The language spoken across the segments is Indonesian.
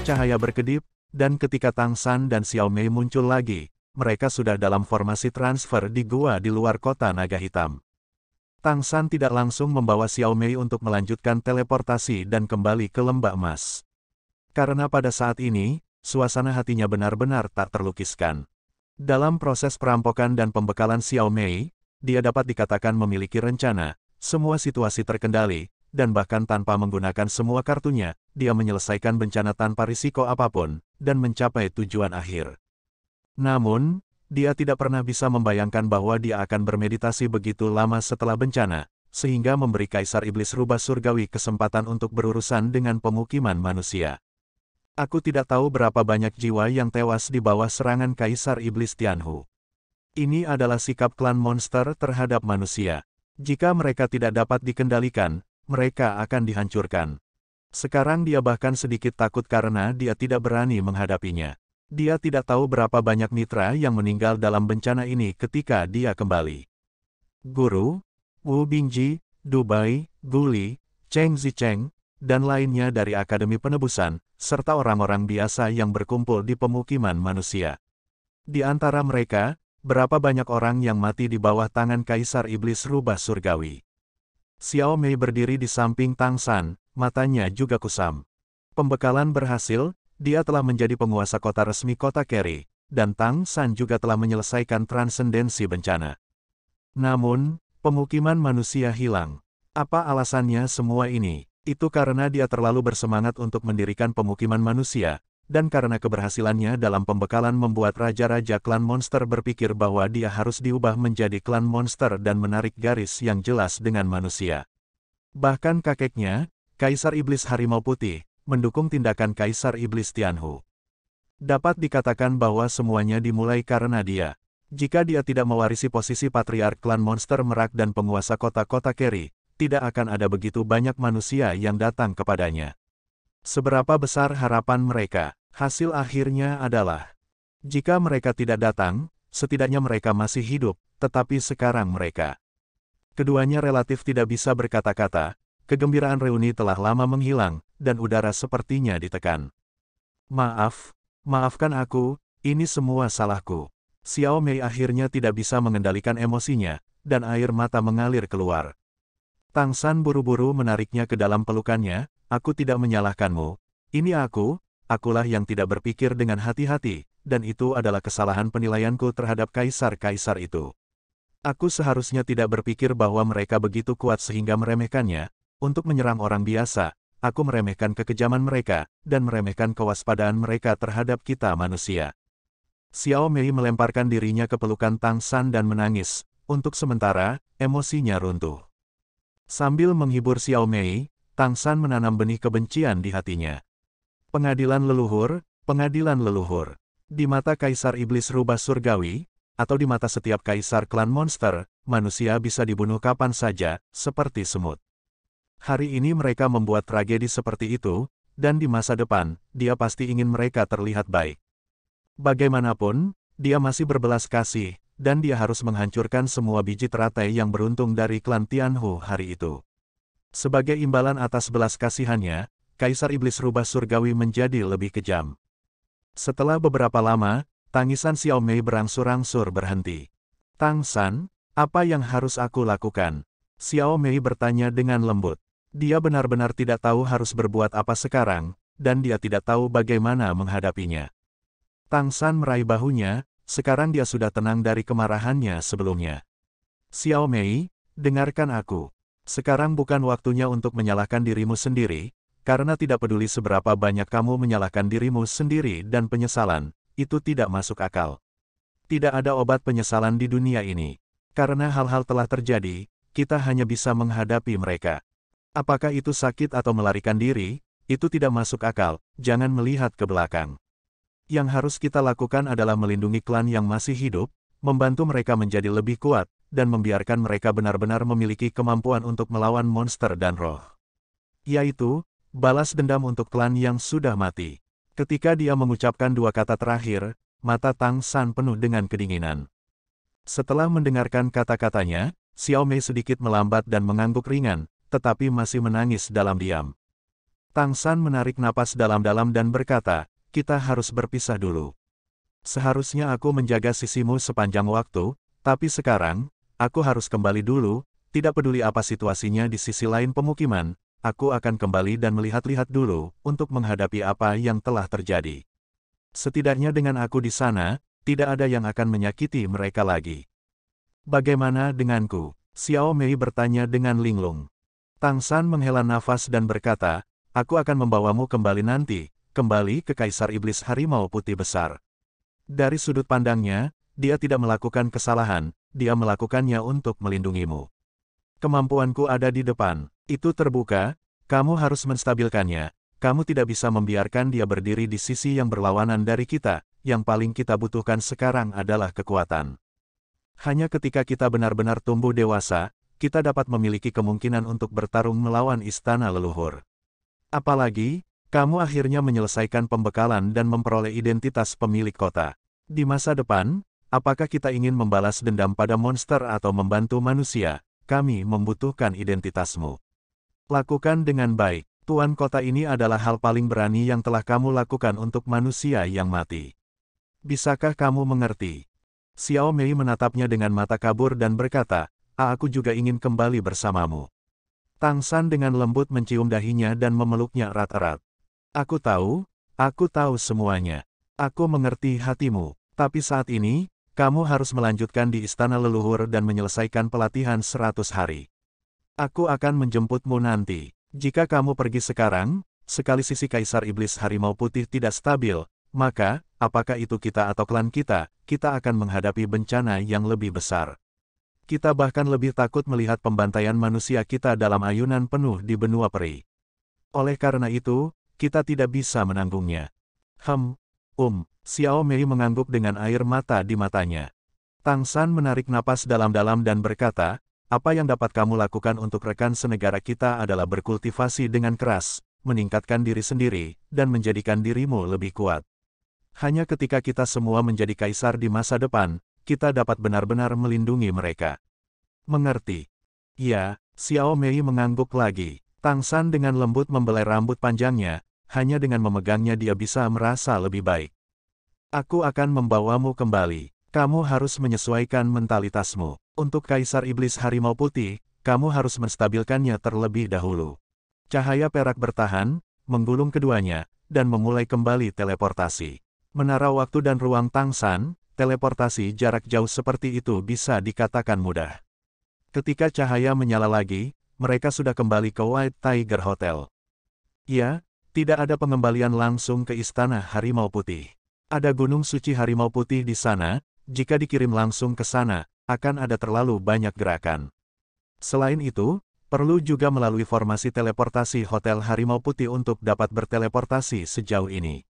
cahaya berkedip, dan ketika Tang San dan Xiao Mei muncul lagi, mereka sudah dalam formasi transfer di gua di luar kota naga hitam. Tang San tidak langsung membawa Xiao Mei untuk melanjutkan teleportasi dan kembali ke lembah emas. Karena pada saat ini, suasana hatinya benar-benar tak terlukiskan. Dalam proses perampokan dan pembekalan Xiao Mei, dia dapat dikatakan memiliki rencana, semua situasi terkendali, dan bahkan tanpa menggunakan semua kartunya, dia menyelesaikan bencana tanpa risiko apapun, dan mencapai tujuan akhir. Namun, dia tidak pernah bisa membayangkan bahwa dia akan bermeditasi begitu lama setelah bencana, sehingga memberi Kaisar Iblis Rubah Surgawi kesempatan untuk berurusan dengan pemukiman manusia. Aku tidak tahu berapa banyak jiwa yang tewas di bawah serangan Kaisar Iblis Tianhu. Ini adalah sikap klan monster terhadap manusia. Jika mereka tidak dapat dikendalikan, mereka akan dihancurkan. Sekarang dia bahkan sedikit takut karena dia tidak berani menghadapinya. Dia tidak tahu berapa banyak mitra yang meninggal dalam bencana ini ketika dia kembali. Guru, Wu Bingji, Dubai, Guli, Cheng Zicheng, dan lainnya dari Akademi Penebusan, serta orang-orang biasa yang berkumpul di pemukiman manusia. Di antara mereka, berapa banyak orang yang mati di bawah tangan Kaisar Iblis Rubah Surgawi. Xiao Mei berdiri di samping Tang San, matanya juga kusam. Pembekalan berhasil, dia telah menjadi penguasa kota resmi kota Keri, dan Tang San juga telah menyelesaikan transendensi bencana. Namun, pemukiman manusia hilang. Apa alasannya semua ini? Itu karena dia terlalu bersemangat untuk mendirikan pemukiman manusia, dan karena keberhasilannya dalam pembekalan membuat raja-raja klan monster berpikir bahwa dia harus diubah menjadi klan monster dan menarik garis yang jelas dengan manusia. Bahkan kakeknya, Kaisar Iblis Harimau Putih, mendukung tindakan Kaisar Iblis Tianhu. Dapat dikatakan bahwa semuanya dimulai karena dia. Jika dia tidak mewarisi posisi patriark klan monster Merak dan penguasa kota-kota Keri, tidak akan ada begitu banyak manusia yang datang kepadanya. Seberapa besar harapan mereka, hasil akhirnya adalah, jika mereka tidak datang, setidaknya mereka masih hidup, tetapi sekarang mereka. Keduanya relatif tidak bisa berkata-kata, kegembiraan reuni telah lama menghilang, dan udara sepertinya ditekan. Maafkan aku, ini semua salahku. Xiao Mei akhirnya tidak bisa mengendalikan emosinya, dan air mata mengalir keluar. Tang San buru-buru menariknya ke dalam pelukannya, aku tidak menyalahkanmu, ini akulah yang tidak berpikir dengan hati-hati, dan itu adalah kesalahan penilaianku terhadap kaisar-kaisar itu. Aku seharusnya tidak berpikir bahwa mereka begitu kuat sehingga meremehkannya, untuk menyerang orang biasa, aku meremehkan kekejaman mereka, dan meremehkan kewaspadaan mereka terhadap kita manusia. Xiao Mei melemparkan dirinya ke pelukan Tang San dan menangis, untuk sementara, emosinya runtuh. Sambil menghibur Xiao Mei, Tang San menanam benih kebencian di hatinya. Pengadilan leluhur. Di mata Kaisar Iblis Rubah Surgawi, atau di mata setiap kaisar klan monster, manusia bisa dibunuh kapan saja, seperti semut. Hari ini mereka membuat tragedi seperti itu, dan di masa depan, dia pasti ingin mereka terlihat baik. Bagaimanapun, dia masih berbelas kasih, dan dia harus menghancurkan semua biji teratai yang beruntung dari klan Tianhu hari itu. Sebagai imbalan atas belas kasihannya, Kaisar Iblis Rubah Surgawi menjadi lebih kejam. Setelah beberapa lama, tangisan Xiao Mei berangsur-angsur berhenti. Tang San, apa yang harus aku lakukan? Xiao Mei bertanya dengan lembut. Dia benar-benar tidak tahu harus berbuat apa sekarang, dan dia tidak tahu bagaimana menghadapinya. Tang San meraih bahunya, sekarang dia sudah tenang dari kemarahannya sebelumnya. Xiao Mei, dengarkan aku. Sekarang bukan waktunya untuk menyalahkan dirimu sendiri, karena tidak peduli seberapa banyak kamu menyalahkan dirimu sendiri dan penyesalan, itu tidak masuk akal. Tidak ada obat penyesalan di dunia ini. Karena hal-hal telah terjadi, kita hanya bisa menghadapi mereka. Apakah itu sakit atau melarikan diri, itu tidak masuk akal, jangan melihat ke belakang. Yang harus kita lakukan adalah melindungi klan yang masih hidup, membantu mereka menjadi lebih kuat, dan membiarkan mereka benar-benar memiliki kemampuan untuk melawan monster dan roh. Yaitu, balas dendam untuk klan yang sudah mati. Ketika dia mengucapkan dua kata terakhir, mata Tang San penuh dengan kedinginan. Setelah mendengarkan kata-katanya, Xiao Mei sedikit melambat dan mengangguk ringan, tetapi masih menangis dalam diam. Tang San menarik napas dalam-dalam dan berkata, kita harus berpisah dulu. Seharusnya aku menjaga sisimu sepanjang waktu, tapi sekarang, aku harus kembali dulu, tidak peduli apa situasinya di sisi lain pemukiman, aku akan kembali dan melihat-lihat dulu, untuk menghadapi apa yang telah terjadi. Setidaknya dengan aku di sana, tidak ada yang akan menyakiti mereka lagi. Bagaimana denganku? Xiao Mei bertanya dengan linglung. Tang San menghela nafas dan berkata, aku akan membawamu kembali nanti, kembali ke Kaisar Iblis Harimau Putih Besar. Dari sudut pandangnya, dia tidak melakukan kesalahan, dia melakukannya untuk melindungimu. Kemampuanku ada di depan, itu terbuka, kamu harus menstabilkannya, kamu tidak bisa membiarkan dia berdiri di sisi yang berlawanan dari kita, yang paling kita butuhkan sekarang adalah kekuatan. Hanya ketika kita benar-benar tumbuh dewasa, kita dapat memiliki kemungkinan untuk bertarung melawan istana leluhur. Apalagi, kamu akhirnya menyelesaikan pembekalan dan memperoleh identitas pemilik kota. Di masa depan, apakah kita ingin membalas dendam pada monster atau membantu manusia? Kami membutuhkan identitasmu. Lakukan dengan baik. Tuan kota ini adalah hal paling berani yang telah kamu lakukan untuk manusia yang mati. Bisakah kamu mengerti? Xiao Mei menatapnya dengan mata kabur dan berkata, aku juga ingin kembali bersamamu. Tang San dengan lembut mencium dahinya dan memeluknya erat-erat. Aku tahu semuanya. Aku mengerti hatimu, tapi saat ini, kamu harus melanjutkan di istana leluhur dan menyelesaikan pelatihan 100 hari. Aku akan menjemputmu nanti. Jika kamu pergi sekarang, sekali sisi Kaisar Iblis Harimau Putih tidak stabil, maka, apakah itu kita atau klan kita akan menghadapi bencana yang lebih besar. Kita bahkan lebih takut melihat pembantaian manusia kita dalam ayunan penuh di benua peri. Oleh karena itu, kita tidak bisa menanggungnya. Xiao Mei mengangguk dengan air mata di matanya. Tang San menarik napas dalam-dalam dan berkata, apa yang dapat kamu lakukan untuk rekan senegara kita adalah berkultivasi dengan keras, meningkatkan diri sendiri, dan menjadikan dirimu lebih kuat. Hanya ketika kita semua menjadi kaisar di masa depan, kita dapat benar-benar melindungi mereka. Mengerti? Ya, Xiao Mei mengangguk lagi. Tang San dengan lembut membelai rambut panjangnya, hanya dengan memegangnya dia bisa merasa lebih baik. Aku akan membawamu kembali. Kamu harus menyesuaikan mentalitasmu. Untuk Kaisar Iblis Harimau Putih, kamu harus menstabilkannya terlebih dahulu. Cahaya perak bertahan, menggulung keduanya, dan memulai kembali teleportasi. Menara waktu dan ruang Tang San, teleportasi jarak jauh seperti itu bisa dikatakan mudah. Ketika cahaya menyala lagi, mereka sudah kembali ke White Tiger Hotel. Ya, tidak ada pengembalian langsung ke Istana Harimau Putih. Ada Gunung Suci Harimau Putih di sana, jika dikirim langsung ke sana, akan ada terlalu banyak gerakan. Selain itu, perlu juga melalui formasi teleportasi Hotel Harimau Putih untuk dapat berteleportasi sejauh ini.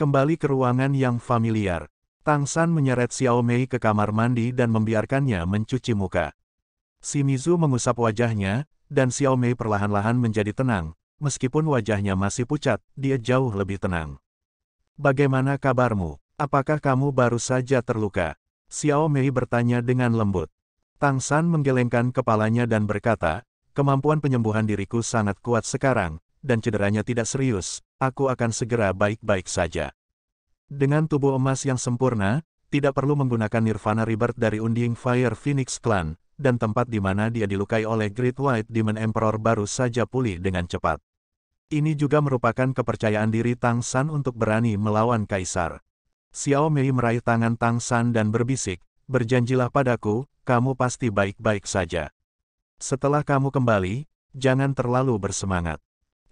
Kembali ke ruangan yang familiar, Tang San menyeret Xiao Mei ke kamar mandi dan membiarkannya mencuci muka. Shimizu mengusap wajahnya, dan Xiao Mei perlahan-lahan menjadi tenang, meskipun wajahnya masih pucat, dia jauh lebih tenang. Bagaimana kabarmu? Apakah kamu baru saja terluka? Xiao Mei bertanya dengan lembut. Tang San menggelengkan kepalanya dan berkata, kemampuan penyembuhan diriku sangat kuat sekarang, dan cederanya tidak serius, aku akan segera baik-baik saja. Dengan tubuh emas yang sempurna, tidak perlu menggunakan Nirvana Rebirth dari Unding Fire Phoenix Clan, dan tempat di mana dia dilukai oleh Great White Demon Emperor baru saja pulih dengan cepat. Ini juga merupakan kepercayaan diri Tang San untuk berani melawan Kaisar. Xiao Mei meraih tangan Tang San dan berbisik, berjanjilah padaku, kamu pasti baik-baik saja. Setelah kamu kembali, jangan terlalu bersemangat.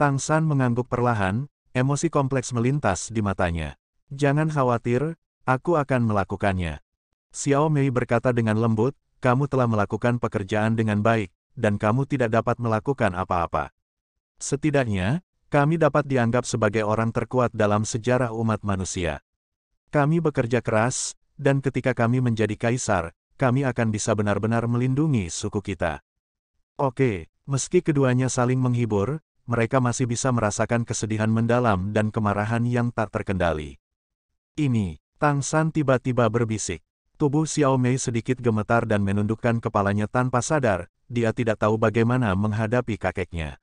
Tang San mengangguk perlahan, emosi kompleks melintas di matanya. Jangan khawatir, aku akan melakukannya. Xiao Mei berkata dengan lembut, kamu telah melakukan pekerjaan dengan baik, dan kamu tidak dapat melakukan apa-apa. Setidaknya, kami dapat dianggap sebagai orang terkuat dalam sejarah umat manusia. Kami bekerja keras, dan ketika kami menjadi kaisar, kami akan bisa benar-benar melindungi suku kita. Oke, meski keduanya saling menghibur, mereka masih bisa merasakan kesedihan mendalam dan kemarahan yang tak terkendali. Ini, Tang San tiba-tiba berbisik. Tubuh Xiao Mei sedikit gemetar dan menundukkan kepalanya tanpa sadar, dia tidak tahu bagaimana menghadapi kakeknya.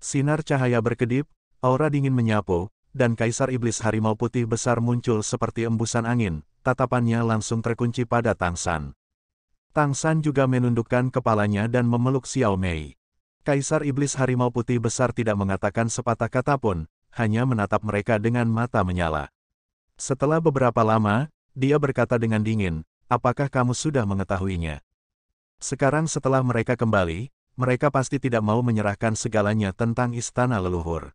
Sinar cahaya berkedip, aura dingin menyapu, dan Kaisar Iblis Harimau Putih besar muncul seperti embusan angin, tatapannya langsung terkunci pada Tang San. Tang San juga menundukkan kepalanya dan memeluk Xiao Mei. Kaisar Iblis Harimau Putih besar tidak mengatakan sepatah kata pun, hanya menatap mereka dengan mata menyala. Setelah beberapa lama, dia berkata dengan dingin, apakah kamu sudah mengetahuinya? Sekarang setelah mereka kembali, mereka pasti tidak mau menyerahkan segalanya tentang istana leluhur.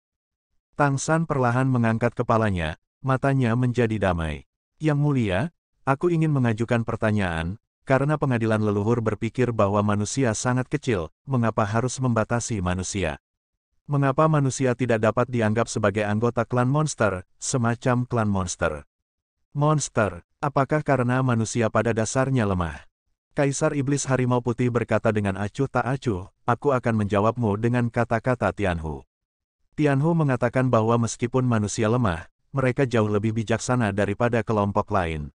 Tang San perlahan mengangkat kepalanya, matanya menjadi damai. Yang mulia, aku ingin mengajukan pertanyaan, karena pengadilan leluhur berpikir bahwa manusia sangat kecil, mengapa harus membatasi manusia? Mengapa manusia tidak dapat dianggap sebagai anggota klan monster, semacam klan monster? Monster, apakah karena manusia pada dasarnya lemah? Kaisar Iblis Harimau Putih berkata dengan acuh tak acuh, aku akan menjawabmu dengan kata-kata Tianhu. Tianhu mengatakan bahwa meskipun manusia lemah, mereka jauh lebih bijaksana daripada kelompok lain.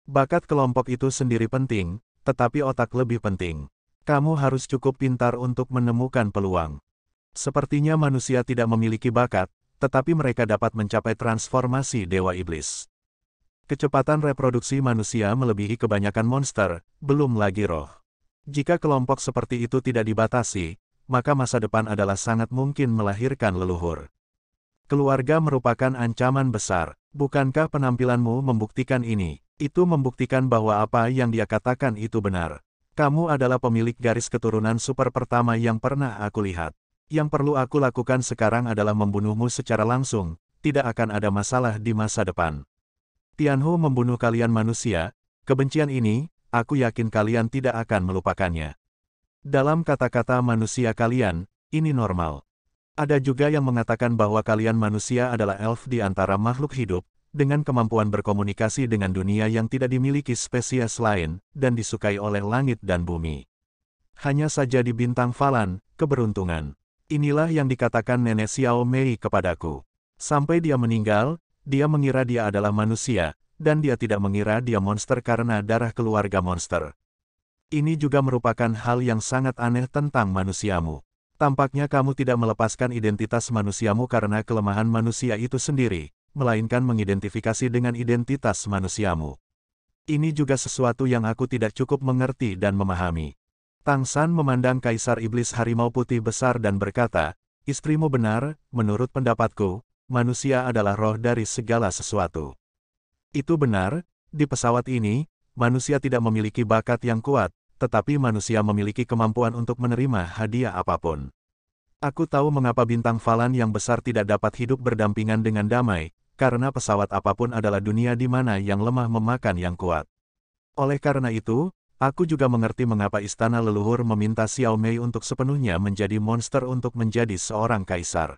Bakat kelompok itu sendiri penting, tetapi otak lebih penting. Kamu harus cukup pintar untuk menemukan peluang. Sepertinya manusia tidak memiliki bakat, tetapi mereka dapat mencapai transformasi Dewa Iblis. Kecepatan reproduksi manusia melebihi kebanyakan monster, belum lagi roh. Jika kelompok seperti itu tidak dibatasi, maka masa depan adalah sangat mungkin melahirkan leluhur. Keluarga merupakan ancaman besar, bukankah penampilanmu membuktikan ini? Itu membuktikan bahwa apa yang dia katakan itu benar. Kamu adalah pemilik garis keturunan super pertama yang pernah aku lihat. Yang perlu aku lakukan sekarang adalah membunuhmu secara langsung, tidak akan ada masalah di masa depan. Tianhu membunuh kalian manusia, kebencian ini, aku yakin kalian tidak akan melupakannya. Dalam kata-kata manusia kalian, ini normal. Ada juga yang mengatakan bahwa kalian manusia adalah elf di antara makhluk hidup, dengan kemampuan berkomunikasi dengan dunia yang tidak dimiliki spesies lain, dan disukai oleh langit dan bumi. Hanya saja di bintang Falan, keberuntungan. Inilah yang dikatakan nenek Xiao Mei kepadaku. Sampai dia meninggal, dia mengira dia adalah manusia, dan dia tidak mengira dia monster karena darah keluarga monster. Ini juga merupakan hal yang sangat aneh tentang manusiamu. Tampaknya kamu tidak melepaskan identitas manusiamu karena kelemahan manusia itu sendiri, melainkan mengidentifikasi dengan identitas manusiamu. Ini juga sesuatu yang aku tidak cukup mengerti dan memahami. Tang San memandang Kaisar Iblis Harimau Putih besar dan berkata, istrimu benar, menurut pendapatku, manusia adalah roh dari segala sesuatu. Itu benar, di pesawat ini, manusia tidak memiliki bakat yang kuat, tetapi manusia memiliki kemampuan untuk menerima hadiah apapun. Aku tahu mengapa bintang Falan yang besar tidak dapat hidup berdampingan dengan damai, karena pesawat apapun adalah dunia di mana yang lemah memakan yang kuat. Oleh karena itu, aku juga mengerti mengapa istana leluhur meminta Xiao Mei untuk sepenuhnya menjadi monster untuk menjadi seorang kaisar.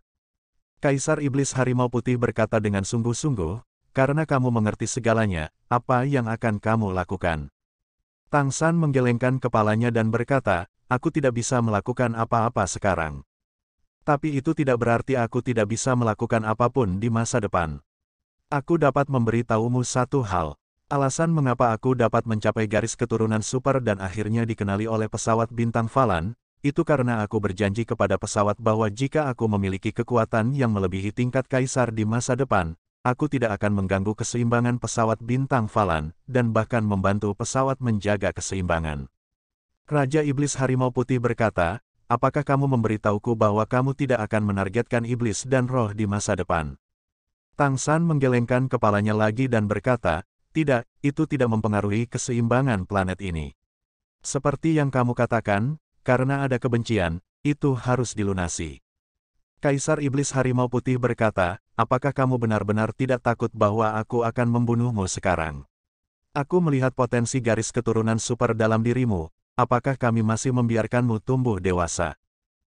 Kaisar Iblis Harimau Putih berkata dengan sungguh-sungguh, karena kamu mengerti segalanya, apa yang akan kamu lakukan? Tang San menggelengkan kepalanya dan berkata, aku tidak bisa melakukan apa-apa sekarang. Tapi itu tidak berarti aku tidak bisa melakukan apapun di masa depan. Aku dapat memberitahumu satu hal. Alasan mengapa aku dapat mencapai garis keturunan super dan akhirnya dikenali oleh pesawat bintang Falan, itu karena aku berjanji kepada pesawat bahwa jika aku memiliki kekuatan yang melebihi tingkat kaisar di masa depan, aku tidak akan mengganggu keseimbangan pesawat bintang Falan, dan bahkan membantu pesawat menjaga keseimbangan. Raja Iblis Harimau Putih berkata, apakah kamu memberitahuku bahwa kamu tidak akan menargetkan iblis dan roh di masa depan? Tang San menggelengkan kepalanya lagi dan berkata, tidak, itu tidak mempengaruhi keseimbangan planet ini. Seperti yang kamu katakan, karena ada kebencian, itu harus dilunasi. Kaisar Iblis Harimau Putih berkata, apakah kamu benar-benar tidak takut bahwa aku akan membunuhmu sekarang? Aku melihat potensi garis keturunan super dalam dirimu, apakah kami masih membiarkanmu tumbuh dewasa?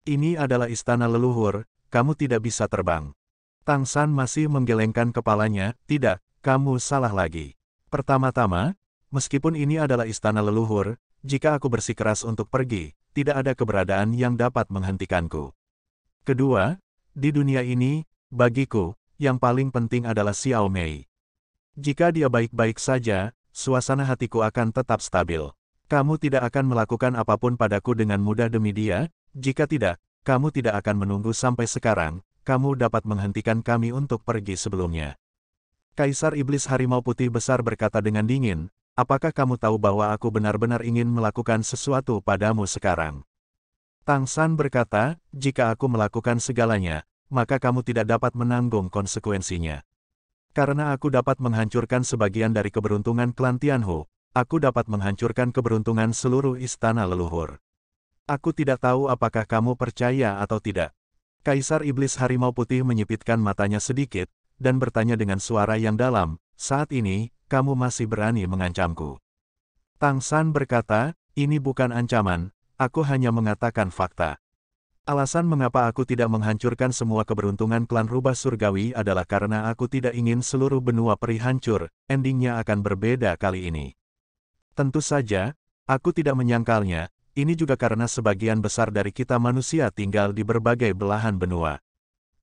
Ini adalah istana leluhur, kamu tidak bisa terbang. Tang San masih menggelengkan kepalanya, tidak, kamu salah lagi. Pertama-tama, meskipun ini adalah istana leluhur, jika aku bersikeras untuk pergi, tidak ada keberadaan yang dapat menghentikanku. Kedua, di dunia ini, bagiku, yang paling penting adalah Xiao Mei. Jika dia baik-baik saja, suasana hatiku akan tetap stabil. Kamu tidak akan melakukan apapun padaku dengan mudah demi dia, jika tidak, kamu tidak akan menunggu sampai sekarang, kamu dapat menghentikan kami untuk pergi sebelumnya. Kaisar Iblis Harimau Putih Besar berkata dengan dingin, apakah kamu tahu bahwa aku benar-benar ingin melakukan sesuatu padamu sekarang? Tang San berkata, jika aku melakukan segalanya, maka kamu tidak dapat menanggung konsekuensinya. Karena aku dapat menghancurkan sebagian dari keberuntungan klan Tianhu, aku dapat menghancurkan keberuntungan seluruh istana leluhur. Aku tidak tahu apakah kamu percaya atau tidak. Kaisar Iblis Harimau Putih menyipitkan matanya sedikit, dan bertanya dengan suara yang dalam, saat ini, kamu masih berani mengancamku. Tang San berkata, ini bukan ancaman, aku hanya mengatakan fakta. Alasan mengapa aku tidak menghancurkan semua keberuntungan klan rubah surgawi adalah karena aku tidak ingin seluruh benua peri hancur, endingnya akan berbeda kali ini. Tentu saja, aku tidak menyangkalnya, ini juga karena sebagian besar dari kita manusia tinggal di berbagai belahan benua.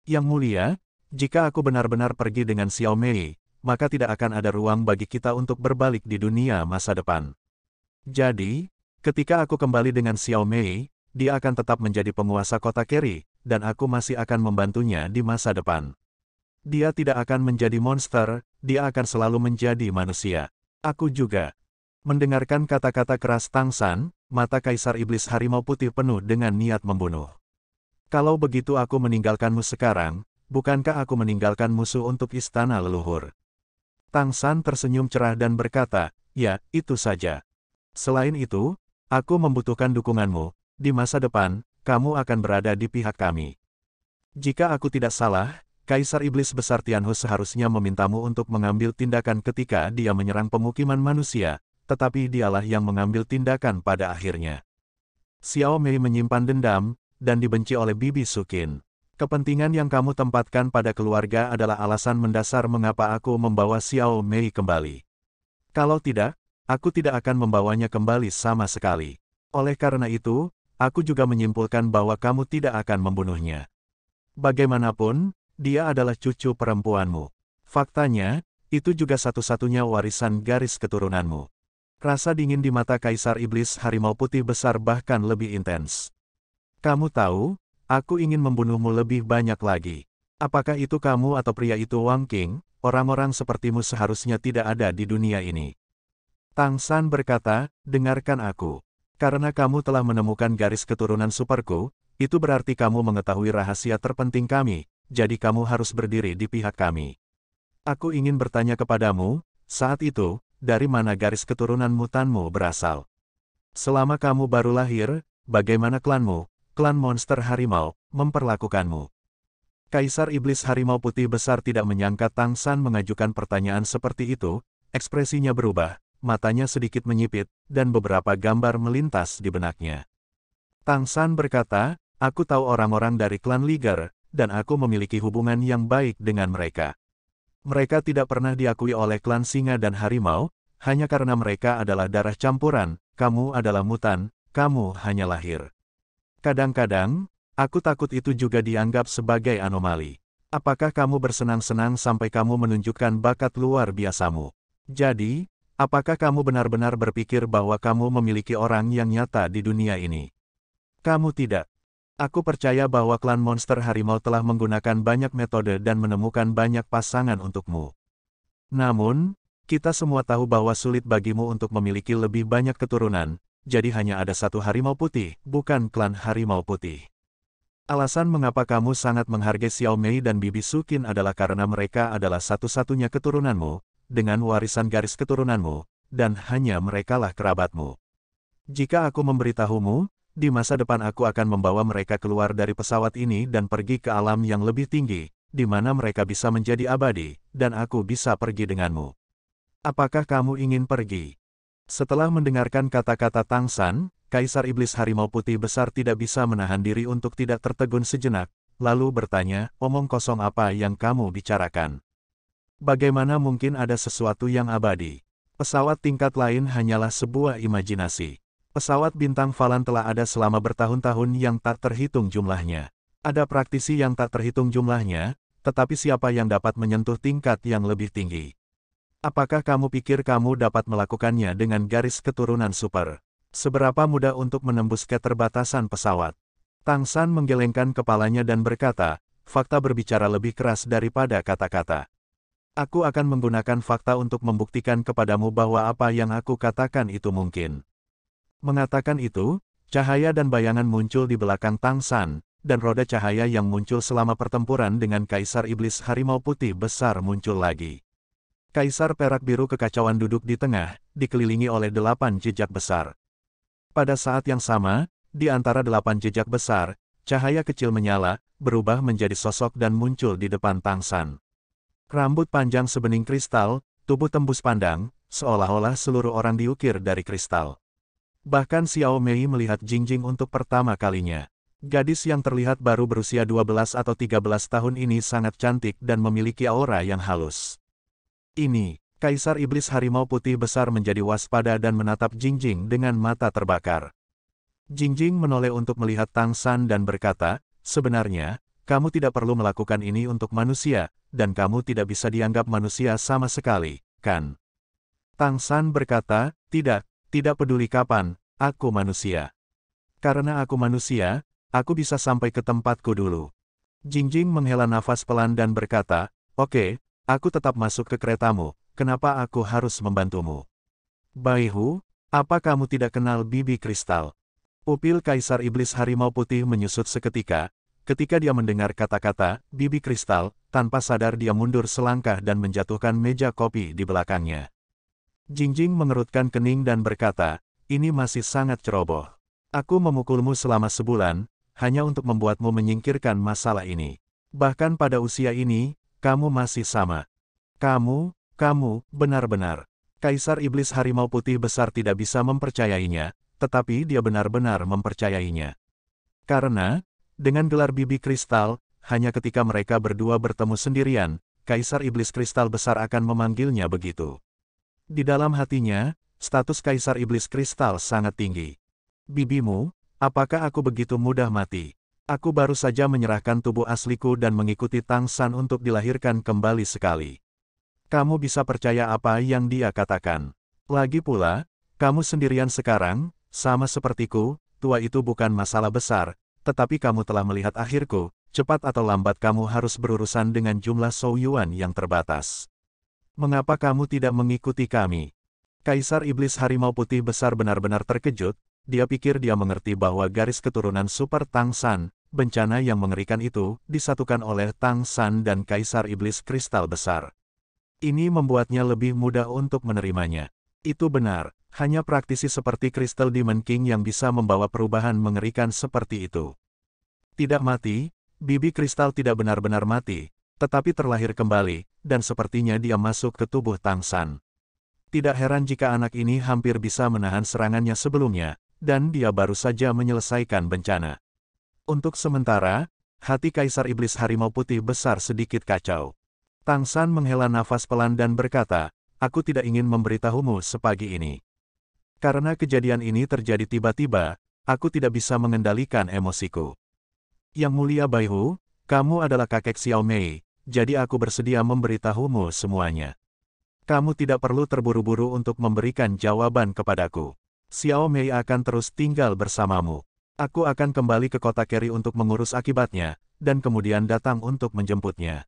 Yang mulia, jika aku benar-benar pergi dengan Xiao Mei, maka tidak akan ada ruang bagi kita untuk berbalik di dunia masa depan. Jadi, ketika aku kembali dengan Xiao Mei, dia akan tetap menjadi penguasa kota Keri, dan aku masih akan membantunya di masa depan. Dia tidak akan menjadi monster, dia akan selalu menjadi manusia. Aku juga. Mendengarkan kata-kata keras Tang San, mata Kaisar Iblis Harimau Putih penuh dengan niat membunuh. Kalau begitu aku meninggalkanmu sekarang, bukankah aku meninggalkan musuh untuk istana leluhur? Tang San tersenyum cerah dan berkata, ya, itu saja. Selain itu, aku membutuhkan dukunganmu. Di masa depan, kamu akan berada di pihak kami. Jika aku tidak salah, Kaisar Iblis Besar Tianhu seharusnya memintamu untuk mengambil tindakan ketika dia menyerang pemukiman manusia, tetapi dialah yang mengambil tindakan pada akhirnya. Xiao Mei menyimpan dendam, dan dibenci oleh Bibi Sukin. Kepentingan yang kamu tempatkan pada keluarga adalah alasan mendasar mengapa aku membawa Xiao Mei kembali. Kalau tidak, aku tidak akan membawanya kembali sama sekali. Oleh karena itu, aku juga menyimpulkan bahwa kamu tidak akan membunuhnya. Bagaimanapun, dia adalah cucu perempuanmu. Faktanya, itu juga satu-satunya warisan garis keturunanmu. Rasa dingin di mata Kaisar Iblis Harimau Putih Besar bahkan lebih intens. Kamu tahu, aku ingin membunuhmu lebih banyak lagi. Apakah itu kamu atau pria itu Wang Qing, orang-orang sepertimu seharusnya tidak ada di dunia ini. Tang San berkata, dengarkan aku. Karena kamu telah menemukan garis keturunan superku, itu berarti kamu mengetahui rahasia terpenting kami, jadi kamu harus berdiri di pihak kami. Aku ingin bertanya kepadamu, saat itu, dari mana garis keturunan mutanmu berasal? Selama kamu baru lahir, bagaimana klanmu, klan monster harimau, memperlakukanmu? Kaisar Iblis Harimau Putih Besar tidak menyangka Tang San mengajukan pertanyaan seperti itu, ekspresinya berubah. Matanya sedikit menyipit, dan beberapa gambar melintas di benaknya. Tang San berkata, aku tahu orang-orang dari klan Liger, dan aku memiliki hubungan yang baik dengan mereka. Mereka tidak pernah diakui oleh klan Singa dan Harimau, hanya karena mereka adalah darah campuran, kamu adalah mutan, kamu hanya lahir. Kadang-kadang, aku takut itu juga dianggap sebagai anomali. Apakah kamu bersenang-senang sampai kamu menunjukkan bakat luar biasamu? Jadi, apakah kamu benar-benar berpikir bahwa kamu memiliki orang yang nyata di dunia ini? Kamu tidak. Aku percaya bahwa klan monster harimau telah menggunakan banyak metode dan menemukan banyak pasangan untukmu. Namun, kita semua tahu bahwa sulit bagimu untuk memiliki lebih banyak keturunan, jadi hanya ada satu harimau putih, bukan klan harimau putih. Alasan mengapa kamu sangat menghargai Xiao Mei dan Bibi Sukin adalah karena mereka adalah satu-satunya keturunanmu, dengan warisan garis keturunanmu, dan hanya merekalah kerabatmu. Jika aku memberitahumu, di masa depan aku akan membawa mereka keluar dari pesawat ini dan pergi ke alam yang lebih tinggi, di mana mereka bisa menjadi abadi, dan aku bisa pergi denganmu. Apakah kamu ingin pergi? Setelah mendengarkan kata-kata Tang San, Kaisar Iblis Harimau Putih Besar tidak bisa menahan diri untuk tidak tertegun sejenak, lalu bertanya, omong kosong apa yang kamu bicarakan? Bagaimana mungkin ada sesuatu yang abadi? Pesawat tingkat lain hanyalah sebuah imajinasi. Pesawat bintang Falan telah ada selama bertahun-tahun yang tak terhitung jumlahnya. Ada praktisi yang tak terhitung jumlahnya, tetapi siapa yang dapat menyentuh tingkat yang lebih tinggi? Apakah kamu pikir kamu dapat melakukannya dengan garis keturunan super? Seberapa mudah untuk menembus keterbatasan pesawat? Tang San menggelengkan kepalanya dan berkata, fakta berbicara lebih keras daripada kata-kata. Aku akan menggunakan fakta untuk membuktikan kepadamu bahwa apa yang aku katakan itu mungkin. Mengatakan itu, cahaya dan bayangan muncul di belakang Tang San, dan roda cahaya yang muncul selama pertempuran dengan Kaisar Iblis Harimau Putih Besar muncul lagi. Kaisar Perak Biru Kekacauan duduk di tengah, dikelilingi oleh 8 jejak besar. Pada saat yang sama, di antara 8 jejak besar, cahaya kecil menyala, berubah menjadi sosok dan muncul di depan Tang San. Rambut panjang sebening kristal, tubuh tembus pandang, seolah-olah seluruh orang diukir dari kristal. Bahkan Xiao Mei melihat Jingjing untuk pertama kalinya. Gadis yang terlihat baru berusia 12 atau 13 tahun ini sangat cantik dan memiliki aura yang halus. Ini, Kaisar Iblis Harimau Putih Besar menjadi waspada dan menatap Jingjing dengan mata terbakar. Jingjing menoleh untuk melihat Tang San dan berkata, sebenarnya, kamu tidak perlu melakukan ini untuk manusia, dan kamu tidak bisa dianggap manusia sama sekali, kan? Tang San berkata, tidak peduli kapan, aku manusia. Karena aku manusia, aku bisa sampai ke tempatku dulu. Jingjing menghela nafas pelan dan berkata, oke, aku tetap masuk ke keretamu, kenapa aku harus membantumu? Bai Hu, apa kamu tidak kenal Bibi Kristal? Pupil Kaisar Iblis Harimau Putih menyusut seketika, ketika dia mendengar kata-kata, Bibi Kristal, tanpa sadar dia mundur selangkah dan menjatuhkan meja kopi di belakangnya. Jingjing mengerutkan kening dan berkata, ini masih sangat ceroboh. Aku memukulmu selama sebulan, hanya untuk membuatmu menyingkirkan masalah ini. Bahkan pada usia ini, kamu masih sama. Kamu benar-benar. Kaisar Iblis Harimau Putih Besar tidak bisa mempercayainya, tetapi dia benar-benar mempercayainya. Karena, dengan gelar Bibi Kristal, hanya ketika mereka berdua bertemu sendirian, Kaisar Iblis Kristal Besar akan memanggilnya begitu. Di dalam hatinya, status Kaisar Iblis Kristal sangat tinggi. Bibimu, apakah aku begitu mudah mati? Aku baru saja menyerahkan tubuh asliku dan mengikuti Tang San untuk dilahirkan kembali sekali. Kamu bisa percaya apa yang dia katakan. Lagi pula, kamu sendirian sekarang, sama sepertiku, tua itu bukan masalah besar, tetapi kamu telah melihat akhirku, cepat atau lambat kamu harus berurusan dengan jumlah Souyuan yang terbatas. Mengapa kamu tidak mengikuti kami? Kaisar Iblis Harimau Putih Besar benar-benar terkejut, dia pikir dia mengerti bahwa garis keturunan Super Tang San, bencana yang mengerikan itu, disatukan oleh Tang San dan Kaisar Iblis Kristal Besar. Ini membuatnya lebih mudah untuk menerimanya. Itu benar, hanya praktisi seperti Crystal Demon King yang bisa membawa perubahan mengerikan seperti itu. Tidak mati, Bibi Kristal tidak benar-benar mati, tetapi terlahir kembali, dan sepertinya dia masuk ke tubuh Tang San. Tidak heran jika anak ini hampir bisa menahan serangannya sebelumnya, dan dia baru saja menyelesaikan bencana. Untuk sementara, hati Kaisar Iblis Harimau Putih Besar sedikit kacau. Tang San menghela nafas pelan dan berkata, aku tidak ingin memberitahumu sepagi ini. Karena kejadian ini terjadi tiba-tiba, aku tidak bisa mengendalikan emosiku. Yang mulia Bai Hu, kamu adalah kakek Xiao Mei, jadi aku bersedia memberitahumu semuanya. Kamu tidak perlu terburu-buru untuk memberikan jawaban kepadaku. Xiao Mei akan terus tinggal bersamamu. Aku akan kembali ke kota Keri untuk mengurus akibatnya, dan kemudian datang untuk menjemputnya.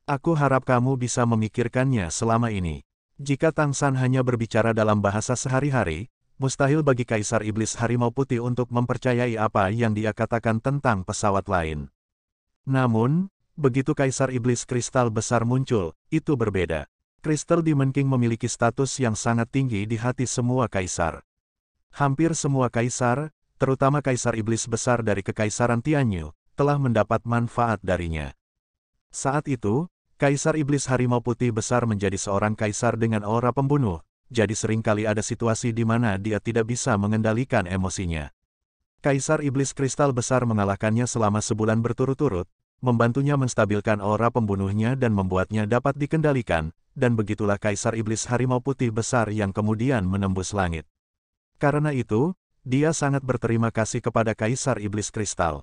Aku harap kamu bisa memikirkannya selama ini. Jika Tang San hanya berbicara dalam bahasa sehari-hari, mustahil bagi Kaisar Iblis Harimau Putih untuk mempercayai apa yang dia katakan tentang pesawat lain. Namun, begitu Kaisar Iblis Kristal Besar muncul, itu berbeda. Crystal Demon King memiliki status yang sangat tinggi di hati semua kaisar. Hampir semua kaisar, terutama Kaisar Iblis Besar dari Kekaisaran Tianyu, telah mendapat manfaat darinya. Saat itu, Kaisar Iblis Harimau Putih Besar menjadi seorang kaisar dengan aura pembunuh, jadi seringkali ada situasi di mana dia tidak bisa mengendalikan emosinya. Kaisar Iblis Kristal Besar mengalahkannya selama sebulan berturut-turut, membantunya menstabilkan aura pembunuhnya dan membuatnya dapat dikendalikan, dan begitulah Kaisar Iblis Harimau Putih Besar yang kemudian menembus langit. Karena itu, dia sangat berterima kasih kepada Kaisar Iblis Kristal.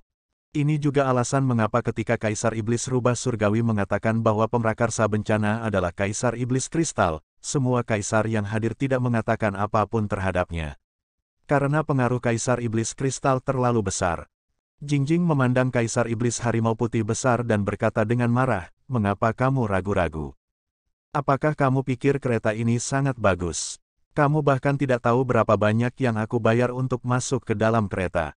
Ini juga alasan mengapa ketika Kaisar Iblis Rubah Surgawi mengatakan bahwa pemrakarsa bencana adalah Kaisar Iblis Kristal, semua kaisar yang hadir tidak mengatakan apapun terhadapnya. Karena pengaruh Kaisar Iblis Kristal terlalu besar. Jingjing memandang Kaisar Iblis Harimau Putih besar dan berkata dengan marah, "Mengapa kamu ragu-ragu? Apakah kamu pikir kereta ini sangat bagus? Kamu bahkan tidak tahu berapa banyak yang aku bayar untuk masuk ke dalam kereta.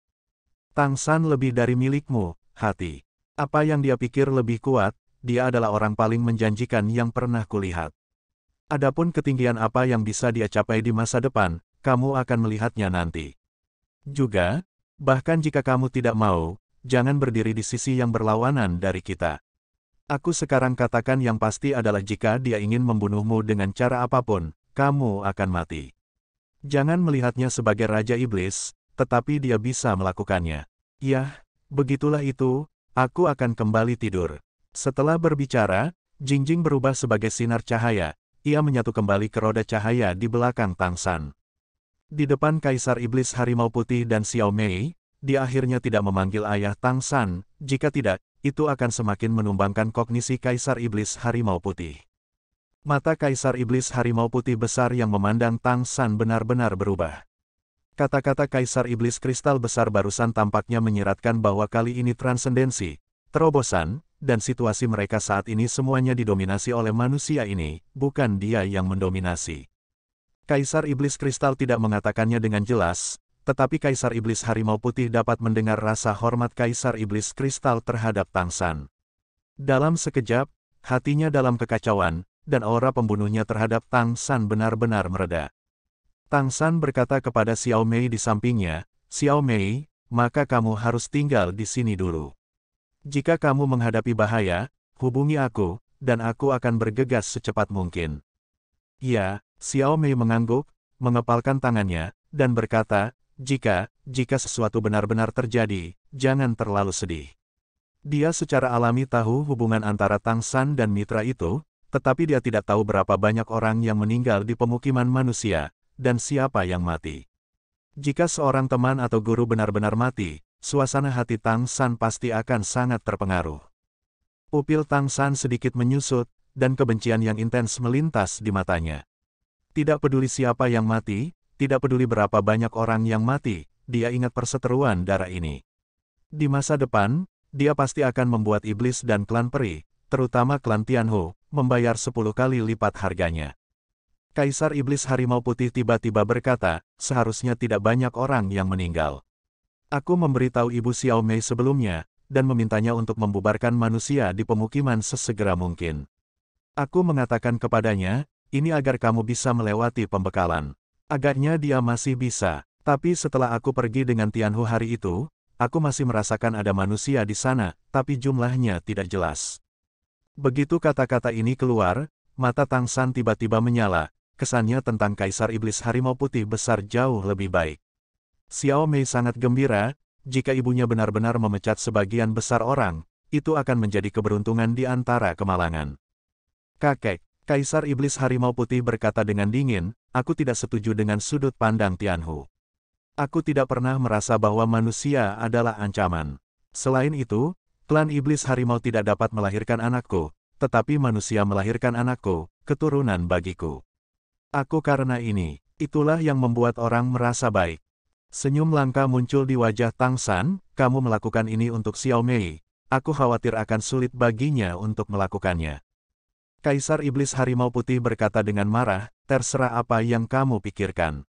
Tang San lebih dari milikmu, hati. Apa yang dia pikir lebih kuat, dia adalah orang paling menjanjikan yang pernah kulihat. Adapun ketinggian apa yang bisa dia capai di masa depan, kamu akan melihatnya nanti. Juga, bahkan jika kamu tidak mau, jangan berdiri di sisi yang berlawanan dari kita. Aku sekarang katakan yang pasti adalah jika dia ingin membunuhmu dengan cara apapun, kamu akan mati. Jangan melihatnya sebagai Raja Iblis, tetapi dia bisa melakukannya. Yah, begitulah itu, aku akan kembali tidur." Setelah berbicara, Jingjing berubah sebagai sinar cahaya, ia menyatu kembali ke roda cahaya di belakang Tang San. Di depan Kaisar Iblis Harimau Putih dan Xiao Mei, dia akhirnya tidak memanggil ayah Tang San, jika tidak, itu akan semakin menumbangkan kognisi Kaisar Iblis Harimau Putih. Mata Kaisar Iblis Harimau Putih besar yang memandang Tang San benar-benar berubah. Kata-kata Kaisar Iblis Kristal besar barusan tampaknya menyiratkan bahwa kali ini transendensi, terobosan, dan situasi mereka saat ini semuanya didominasi oleh manusia ini, bukan dia yang mendominasi. Kaisar Iblis Kristal tidak mengatakannya dengan jelas, tetapi Kaisar Iblis Harimau Putih dapat mendengar rasa hormat Kaisar Iblis Kristal terhadap Tang San. Dalam sekejap, hatinya dalam kekacauan, dan aura pembunuhnya terhadap Tang San benar-benar mereda. Tang San berkata kepada Xiao Mei di sampingnya, "Xiao Mei, maka kamu harus tinggal di sini dulu. Jika kamu menghadapi bahaya, hubungi aku, dan aku akan bergegas secepat mungkin." "Ya," Xiao Mei mengangguk, mengepalkan tangannya, dan berkata, jika sesuatu benar-benar terjadi, jangan terlalu sedih." Dia secara alami tahu hubungan antara Tang San dan mitra itu, tetapi dia tidak tahu berapa banyak orang yang meninggal di pemukiman manusia, dan siapa yang mati. Jika seorang teman atau guru benar-benar mati, suasana hati Tang San pasti akan sangat terpengaruh. Pupil Tang San sedikit menyusut, dan kebencian yang intens melintas di matanya. Tidak peduli siapa yang mati, tidak peduli berapa banyak orang yang mati, dia ingat perseteruan darah ini. Di masa depan, dia pasti akan membuat iblis dan klan peri, terutama klan Tianhu, membayar 10 kali lipat harganya. Kaisar Iblis Harimau Putih tiba-tiba berkata, "Seharusnya tidak banyak orang yang meninggal. Aku memberitahu Ibu Xiao Mei sebelumnya, dan memintanya untuk membubarkan manusia di pemukiman sesegera mungkin. Aku mengatakan kepadanya, ini agar kamu bisa melewati pembekalan. Agaknya dia masih bisa, tapi setelah aku pergi dengan Tianhu hari itu, aku masih merasakan ada manusia di sana, tapi jumlahnya tidak jelas." Begitu kata-kata ini keluar, mata Tang San tiba-tiba menyala. Kesannya tentang Kaisar Iblis Harimau Putih besar jauh lebih baik. Xiao Mei sangat gembira, jika ibunya benar-benar memecat sebagian besar orang, itu akan menjadi keberuntungan di antara kemalangan. "Kakek," Kaisar Iblis Harimau Putih berkata dengan dingin, "aku tidak setuju dengan sudut pandang Tianhu. Aku tidak pernah merasa bahwa manusia adalah ancaman. Selain itu, klan Iblis Harimau tidak dapat melahirkan anakku, tetapi manusia melahirkan anakku, keturunan bagiku. Aku karena ini, itulah yang membuat orang merasa baik." Senyum langka muncul di wajah Tang San, "Kamu melakukan ini untuk Xiao Mei, aku khawatir akan sulit baginya untuk melakukannya." Kaisar Iblis Harimau Putih berkata dengan marah, "Terserah apa yang kamu pikirkan.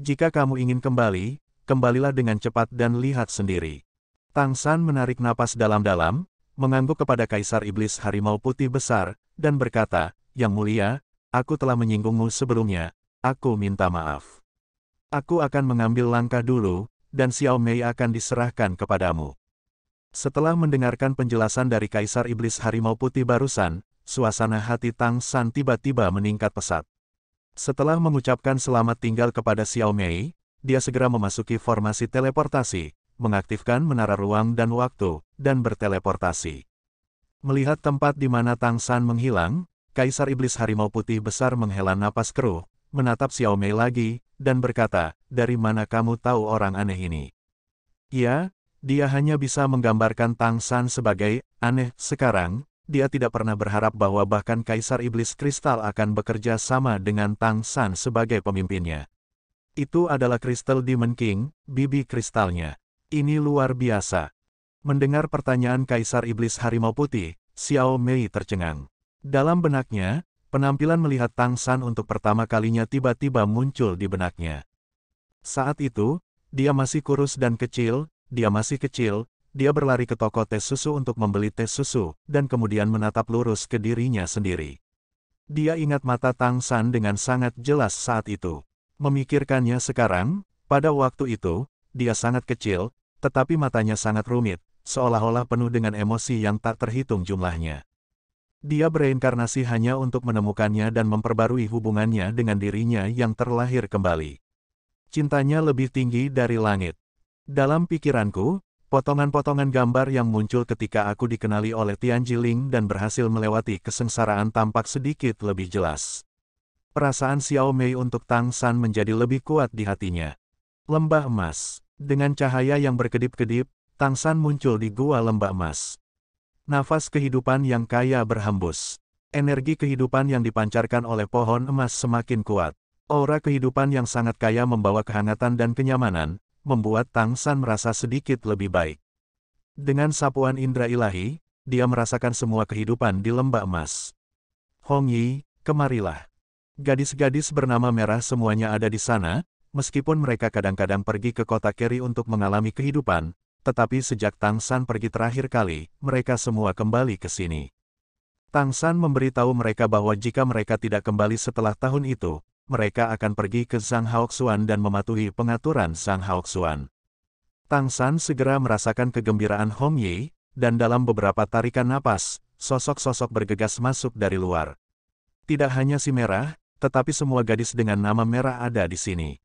Jika kamu ingin kembali, kembalilah dengan cepat dan lihat sendiri." Tang San menarik napas dalam-dalam, mengangguk kepada Kaisar Iblis Harimau Putih besar, dan berkata, "Yang mulia, aku telah menyinggungmu sebelumnya, aku minta maaf. Aku akan mengambil langkah dulu, dan Xiao Mei akan diserahkan kepadamu." Setelah mendengarkan penjelasan dari Kaisar Iblis Harimau Putih barusan, suasana hati Tang San tiba-tiba meningkat pesat. Setelah mengucapkan selamat tinggal kepada Xiao Mei, dia segera memasuki formasi teleportasi, mengaktifkan menara ruang dan waktu, dan berteleportasi. Melihat tempat di mana Tang San menghilang, Kaisar Iblis Harimau Putih besar menghela napas keruh, menatap Xiao Mei lagi, dan berkata, "Dari mana kamu tahu orang aneh ini?" Ya, dia hanya bisa menggambarkan Tang San sebagai aneh. Sekarang, dia tidak pernah berharap bahwa bahkan Kaisar Iblis Kristal akan bekerja sama dengan Tang San sebagai pemimpinnya. Itu adalah Crystal Demon King, bibi kristalnya. Ini luar biasa. Mendengar pertanyaan Kaisar Iblis Harimau Putih, Xiao Mei tercengang. Dalam benaknya, penampilan melihat Tang San untuk pertama kalinya tiba-tiba muncul di benaknya. Saat itu, dia masih kurus dan kecil, dia berlari ke toko teh susu untuk membeli teh susu, dan kemudian menatap lurus ke dirinya sendiri. Dia ingat mata Tang San dengan sangat jelas saat itu. Memikirkannya sekarang, pada waktu itu, dia sangat kecil, tetapi matanya sangat rumit, seolah-olah penuh dengan emosi yang tak terhitung jumlahnya. Dia bereinkarnasi hanya untuk menemukannya dan memperbarui hubungannya dengan dirinya yang terlahir kembali. Cintanya lebih tinggi dari langit. Dalam pikiranku, potongan-potongan gambar yang muncul ketika aku dikenali oleh Tian Jiling dan berhasil melewati kesengsaraan tampak sedikit lebih jelas. Perasaan Xiao Mei untuk Tang San menjadi lebih kuat di hatinya. Lembah emas. Dengan cahaya yang berkedip-kedip, Tang San muncul di gua lembah emas. Nafas kehidupan yang kaya berhembus. Energi kehidupan yang dipancarkan oleh pohon emas semakin kuat. Aura kehidupan yang sangat kaya membawa kehangatan dan kenyamanan, membuat Tang San merasa sedikit lebih baik. Dengan sapuan indera ilahi, dia merasakan semua kehidupan di lembah emas. Hong Yi, kemarilah. Gadis-gadis bernama merah semuanya ada di sana, meskipun mereka kadang-kadang pergi ke kota Keri untuk mengalami kehidupan, tetapi sejak Tang San pergi terakhir kali, mereka semua kembali ke sini. Tang San memberitahu mereka bahwa jika mereka tidak kembali setelah tahun itu, mereka akan pergi ke Zhang Haoxuan dan mematuhi pengaturan Zhang Haoxuan. Tang San segera merasakan kegembiraan Hong Yi, dan dalam beberapa tarikan napas, sosok-sosok bergegas masuk dari luar. Tidak hanya si merah, tetapi semua gadis dengan nama merah ada di sini.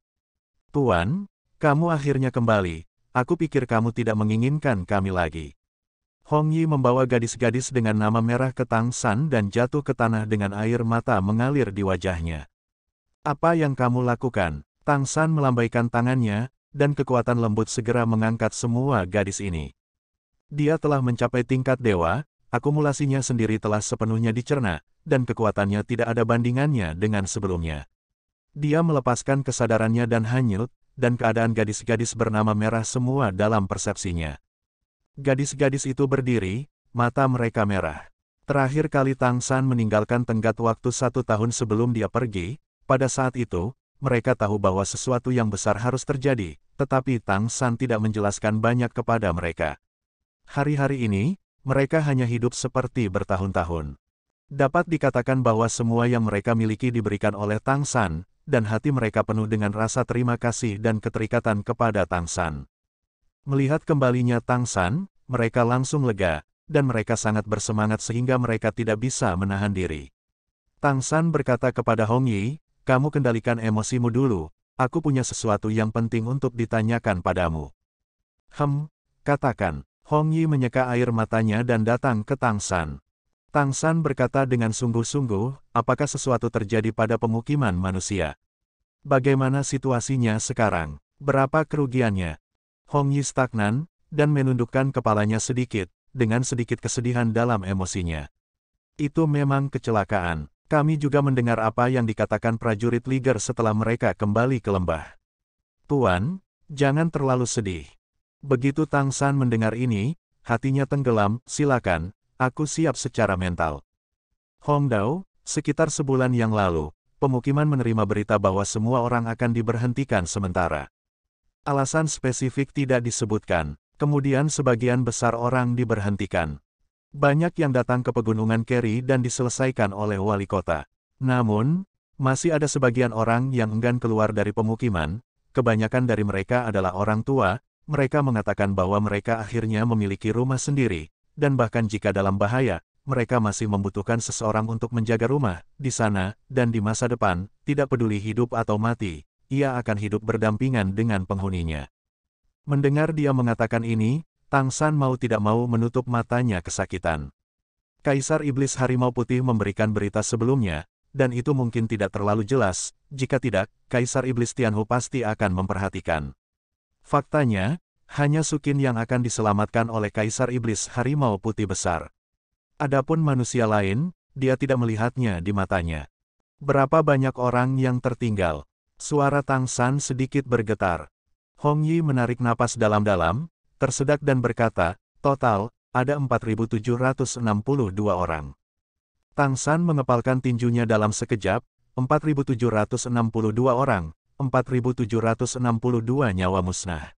Tuan, kamu akhirnya kembali, aku pikir kamu tidak menginginkan kami lagi. Hong Yi membawa gadis-gadis dengan nama merah ke Tang San dan jatuh ke tanah dengan air mata mengalir di wajahnya. Apa yang kamu lakukan? Tang San melambaikan tangannya, dan kekuatan lembut segera mengangkat semua gadis ini. Dia telah mencapai tingkat dewa, akumulasinya sendiri telah sepenuhnya dicerna, dan kekuatannya tidak ada bandingannya dengan sebelumnya. Dia melepaskan kesadarannya dan hanyut, dan keadaan gadis-gadis bernama merah semua dalam persepsinya. Gadis-gadis itu berdiri, mata mereka merah. Terakhir kali Tang San meninggalkan tenggat waktu 1 tahun sebelum dia pergi. Pada saat itu, mereka tahu bahwa sesuatu yang besar harus terjadi, tetapi Tang San tidak menjelaskan banyak kepada mereka. Hari-hari ini, mereka hanya hidup seperti bertahun-tahun. Dapat dikatakan bahwa semua yang mereka miliki diberikan oleh Tang San, dan hati mereka penuh dengan rasa terima kasih dan keterikatan kepada Tang San. Melihat kembalinya Tang San, mereka langsung lega, dan mereka sangat bersemangat sehingga mereka tidak bisa menahan diri. Tang San berkata kepada Hong Yi, kamu kendalikan emosimu dulu, aku punya sesuatu yang penting untuk ditanyakan padamu. Katakan. Hong Yi menyeka air matanya dan datang ke Tang San. Tang San berkata dengan sungguh-sungguh, apakah sesuatu terjadi pada pemukiman manusia? Bagaimana situasinya sekarang? Berapa kerugiannya? Hong Yi stagnan, dan menundukkan kepalanya sedikit, dengan sedikit kesedihan dalam emosinya. Itu memang kecelakaan. Kami juga mendengar apa yang dikatakan prajurit Liger setelah mereka kembali ke lembah. Tuan, jangan terlalu sedih. Begitu Tang San mendengar ini, hatinya tenggelam, silakan, aku siap secara mental. Hong Dao, sekitar sebulan yang lalu, pemukiman menerima berita bahwa semua orang akan diberhentikan sementara. Alasan spesifik tidak disebutkan, kemudian sebagian besar orang diberhentikan. Banyak yang datang ke pegunungan Keri dan diselesaikan oleh wali kota. Namun, masih ada sebagian orang yang enggan keluar dari pemukiman, kebanyakan dari mereka adalah orang tua, mereka mengatakan bahwa mereka akhirnya memiliki rumah sendiri, dan bahkan jika dalam bahaya, mereka masih membutuhkan seseorang untuk menjaga rumah, di sana, dan di masa depan, tidak peduli hidup atau mati, ia akan hidup berdampingan dengan penghuninya. Mendengar dia mengatakan ini, Tang San mau tidak mau menutup matanya kesakitan. Kaisar Iblis Harimau Putih memberikan berita sebelumnya, dan itu mungkin tidak terlalu jelas, jika tidak, Kaisar Iblis Tianhu pasti akan memperhatikan. Faktanya, hanya Sukin yang akan diselamatkan oleh Kaisar Iblis Harimau Putih Besar. Adapun manusia lain, dia tidak melihatnya di matanya. Berapa banyak orang yang tertinggal? Suara Tang San sedikit bergetar. Hong Yi menarik napas dalam-dalam, tersedak dan berkata, total, ada 4.762 orang. Tang San mengepalkan tinjunya dalam sekejap, 4.762 orang, 4.762 nyawa musnah.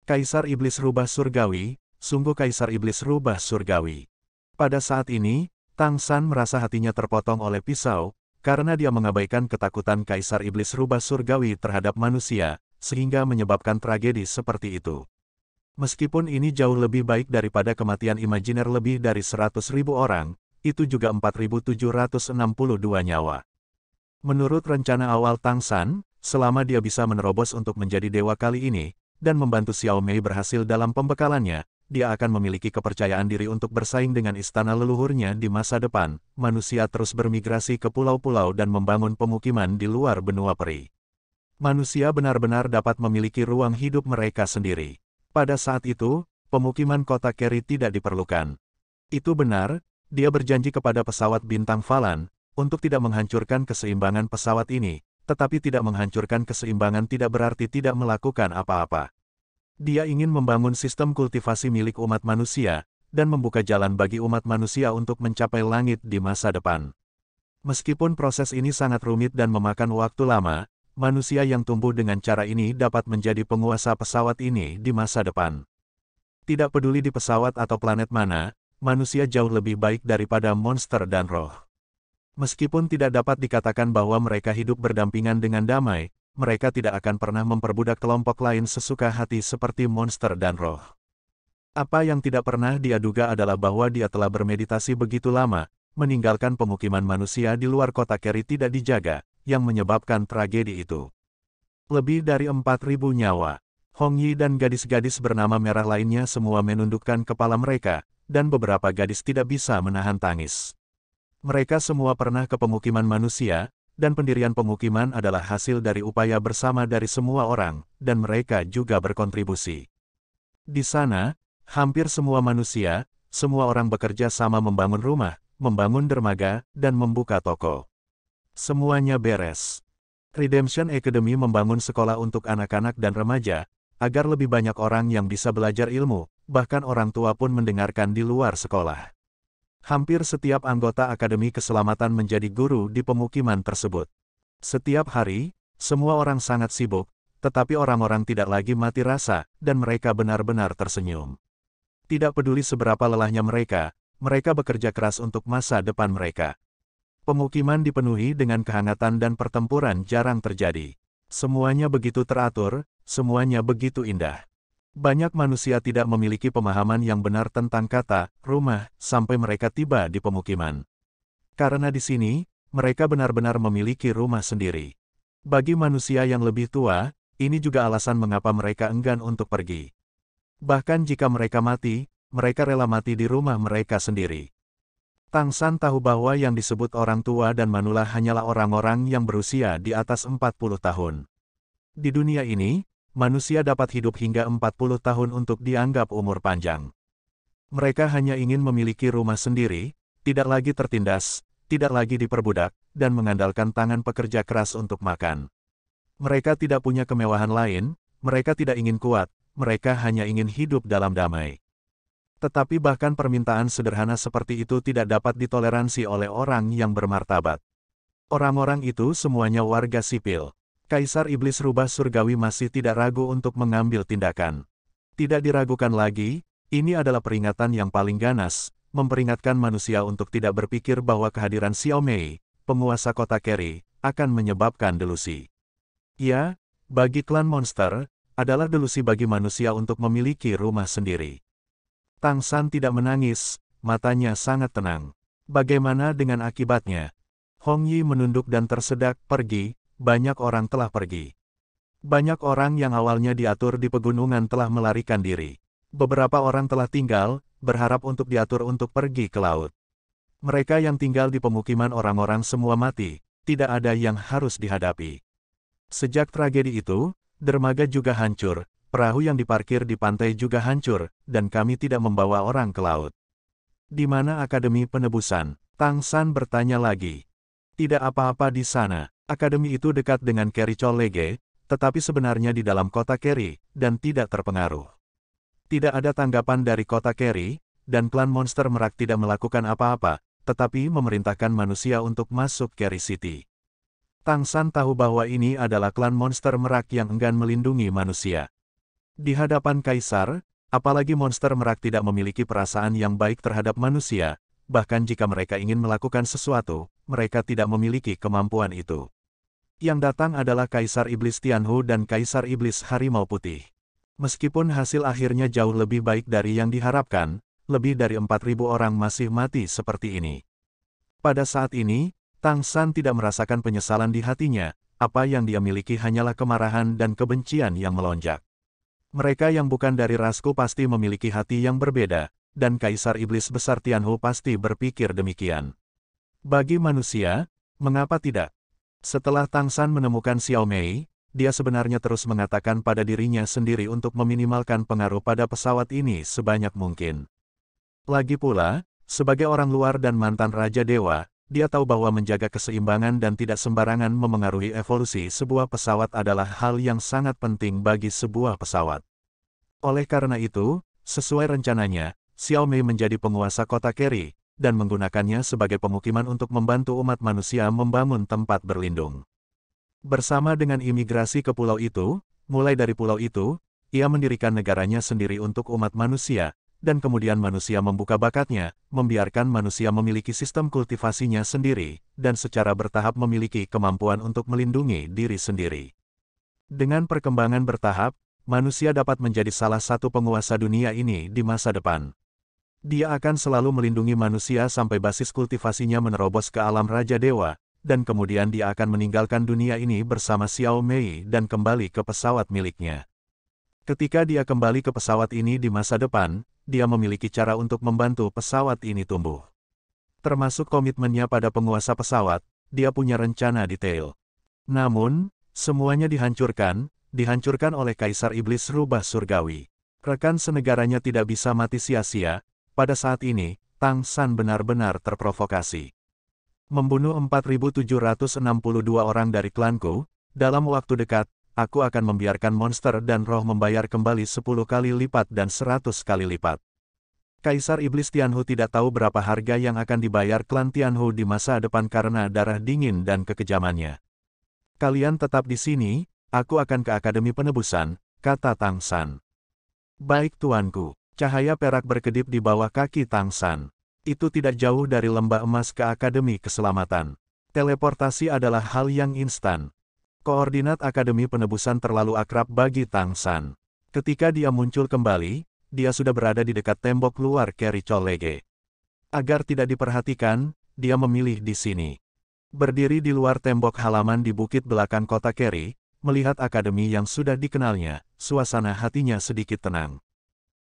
Kaisar Iblis Rubah Surgawi, sungguh Kaisar Iblis Rubah Surgawi. Pada saat ini, Tang San merasa hatinya terpotong oleh pisau, karena dia mengabaikan ketakutan Kaisar Iblis Rubah Surgawi terhadap manusia, sehingga menyebabkan tragedi seperti itu. Meskipun ini jauh lebih baik daripada kematian imajiner lebih dari 100.000 orang, itu juga 4.762 nyawa. Menurut rencana awal Tang San, selama dia bisa menerobos untuk menjadi dewa kali ini, dan membantu Xiao Mei berhasil dalam pembekalannya, dia akan memiliki kepercayaan diri untuk bersaing dengan istana leluhurnya di masa depan. Manusia terus bermigrasi ke pulau-pulau dan membangun pemukiman di luar benua peri. Manusia benar-benar dapat memiliki ruang hidup mereka sendiri. Pada saat itu, pemukiman kota Keri tidak diperlukan. Itu benar, dia berjanji kepada pesawat bintang Falan, untuk tidak menghancurkan keseimbangan pesawat ini, tetapi tidak menghancurkan keseimbangan tidak berarti tidak melakukan apa-apa. Dia ingin membangun sistem kultivasi milik umat manusia, dan membuka jalan bagi umat manusia untuk mencapai langit di masa depan. Meskipun proses ini sangat rumit dan memakan waktu lama, manusia yang tumbuh dengan cara ini dapat menjadi penguasa pesawat ini di masa depan. Tidak peduli di pesawat atau planet mana, manusia jauh lebih baik daripada monster dan roh. Meskipun tidak dapat dikatakan bahwa mereka hidup berdampingan dengan damai, mereka tidak akan pernah memperbudak kelompok lain sesuka hati seperti monster dan roh. Apa yang tidak pernah dia duga adalah bahwa dia telah bermeditasi begitu lama, meninggalkan pemukiman manusia di luar kota Keri tidak dijaga, yang menyebabkan tragedi itu. Lebih dari 4.000 nyawa. Hong Yi dan gadis-gadis bernama merah lainnya semua menundukkan kepala mereka, dan beberapa gadis tidak bisa menahan tangis. Mereka semua pernah ke pemukiman manusia, dan pendirian pemukiman adalah hasil dari upaya bersama dari semua orang, dan mereka juga berkontribusi. Di sana, hampir semua manusia, semua orang bekerja sama membangun rumah, membangun dermaga, dan membuka toko. Semuanya beres. Redemption Academy membangun sekolah untuk anak-anak dan remaja, agar lebih banyak orang yang bisa belajar ilmu, bahkan orang tua pun mendengarkan di luar sekolah. Hampir setiap anggota Akademi Keselamatan menjadi guru di pemukiman tersebut. Setiap hari, semua orang sangat sibuk, tetapi orang-orang tidak lagi mati rasa, dan mereka benar-benar tersenyum. Tidak peduli seberapa lelahnya mereka bekerja keras untuk masa depan mereka. Pemukiman dipenuhi dengan kehangatan dan pertempuran jarang terjadi. Semuanya begitu teratur, semuanya begitu indah. Banyak manusia tidak memiliki pemahaman yang benar tentang kata rumah sampai mereka tiba di pemukiman. Karena di sini, mereka benar-benar memiliki rumah sendiri. Bagi manusia yang lebih tua, ini juga alasan mengapa mereka enggan untuk pergi. Bahkan jika mereka mati, mereka rela mati di rumah mereka sendiri. Tang San tahu bahwa yang disebut orang tua dan manula hanyalah orang-orang yang berusia di atas 40 tahun. Di dunia ini, manusia dapat hidup hingga 40 tahun untuk dianggap umur panjang. Mereka hanya ingin memiliki rumah sendiri, tidak lagi tertindas, tidak lagi diperbudak, dan mengandalkan tangan pekerja keras untuk makan. Mereka tidak punya kemewahan lain, mereka tidak ingin kuat, mereka hanya ingin hidup dalam damai. Tetapi bahkan permintaan sederhana seperti itu tidak dapat ditoleransi oleh orang yang bermartabat. Orang-orang itu semuanya warga sipil. Kaisar Iblis Rubah Surgawi masih tidak ragu untuk mengambil tindakan. Tidak diragukan lagi, ini adalah peringatan yang paling ganas, memperingatkan manusia untuk tidak berpikir bahwa kehadiran Xiao Mei, penguasa kota Keri, akan menyebabkan delusi. Ya, bagi klan monster, adalah delusi bagi manusia untuk memiliki rumah sendiri. Tang San tidak menangis, matanya sangat tenang. Bagaimana dengan akibatnya? Hong Yi menunduk dan tersedak, pergi. Banyak orang telah pergi. Banyak orang yang awalnya diatur di pegunungan telah melarikan diri. Beberapa orang telah tinggal, berharap untuk diatur untuk pergi ke laut. Mereka yang tinggal di pemukiman orang-orang semua mati, tidak ada yang harus dihadapi. Sejak tragedi itu, dermaga juga hancur, perahu yang diparkir di pantai juga hancur, dan kami tidak membawa orang ke laut. Di mana Akademi Penebusan? Tang San bertanya lagi. Tidak apa-apa di sana. Akademi itu dekat dengan Keri Cholege, tetapi sebenarnya di dalam kota Carry, dan tidak terpengaruh. Tidak ada tanggapan dari kota Carry, dan klan monster merak tidak melakukan apa-apa, tetapi memerintahkan manusia untuk masuk Carry City. Tang San tahu bahwa ini adalah klan monster merak yang enggan melindungi manusia. Di hadapan Kaisar, apalagi monster merak tidak memiliki perasaan yang baik terhadap manusia, bahkan jika mereka ingin melakukan sesuatu, mereka tidak memiliki kemampuan itu. Yang datang adalah Kaisar Iblis Tianhu dan Kaisar Iblis Harimau Putih. Meskipun hasil akhirnya jauh lebih baik dari yang diharapkan, lebih dari 4.000 orang masih mati seperti ini. Pada saat ini, Tang San tidak merasakan penyesalan di hatinya, apa yang dia miliki hanyalah kemarahan dan kebencian yang melonjak. Mereka yang bukan dari rasku pasti memiliki hati yang berbeda, dan Kaisar Iblis Besar Tianhu pasti berpikir demikian. Bagi manusia, mengapa tidak? Setelah Tang San menemukan Xiao Mei, dia sebenarnya terus mengatakan pada dirinya sendiri untuk meminimalkan pengaruh pada pesawat ini sebanyak mungkin. Lagi pula, sebagai orang luar dan mantan Raja Dewa, dia tahu bahwa menjaga keseimbangan dan tidak sembarangan memengaruhi evolusi sebuah pesawat adalah hal yang sangat penting bagi sebuah pesawat. Oleh karena itu, sesuai rencananya, Xiao Mei menjadi penguasa kota Carry, dan menggunakannya sebagai pemukiman untuk membantu umat manusia membangun tempat berlindung. Bersama dengan imigrasi ke pulau itu, mulai dari pulau itu, ia mendirikan negaranya sendiri untuk umat manusia, dan kemudian manusia membuka bakatnya, membiarkan manusia memiliki sistem kultivasinya sendiri, dan secara bertahap memiliki kemampuan untuk melindungi diri sendiri. Dengan perkembangan bertahap, manusia dapat menjadi salah satu penguasa dunia ini di masa depan. Dia akan selalu melindungi manusia sampai basis kultivasinya menerobos ke alam Raja Dewa, dan kemudian dia akan meninggalkan dunia ini bersama Xiao Mei dan kembali ke pesawat miliknya. Ketika dia kembali ke pesawat ini di masa depan, dia memiliki cara untuk membantu pesawat ini tumbuh. Termasuk komitmennya pada penguasa pesawat, dia punya rencana detail. Namun, semuanya dihancurkan oleh Kaisar Iblis Rubah Surgawi. Rekan senegaranya tidak bisa mati sia-sia. Pada saat ini, Tang San benar-benar terprovokasi. Membunuh 4.762 orang dari klanku, dalam waktu dekat, aku akan membiarkan monster dan roh membayar kembali 10 kali lipat dan 100 kali lipat. Kaisar Iblis Tianhu tidak tahu berapa harga yang akan dibayar klan Tianhu di masa depan karena darah dingin dan kekejamannya. Kalian tetap di sini, aku akan ke Akademi Penebusan, kata Tang San. Baik tuanku. Cahaya perak berkedip di bawah kaki Tang San. Itu tidak jauh dari lembah emas ke Akademi Keselamatan. Teleportasi adalah hal yang instan. Koordinat Akademi Penebusan terlalu akrab bagi Tang San. Ketika dia muncul kembali, dia sudah berada di dekat tembok luar Carry Cholege. Agar tidak diperhatikan, dia memilih di sini. Berdiri di luar tembok halaman di bukit belakang kota Carry, melihat akademi yang sudah dikenalnya, suasana hatinya sedikit tenang.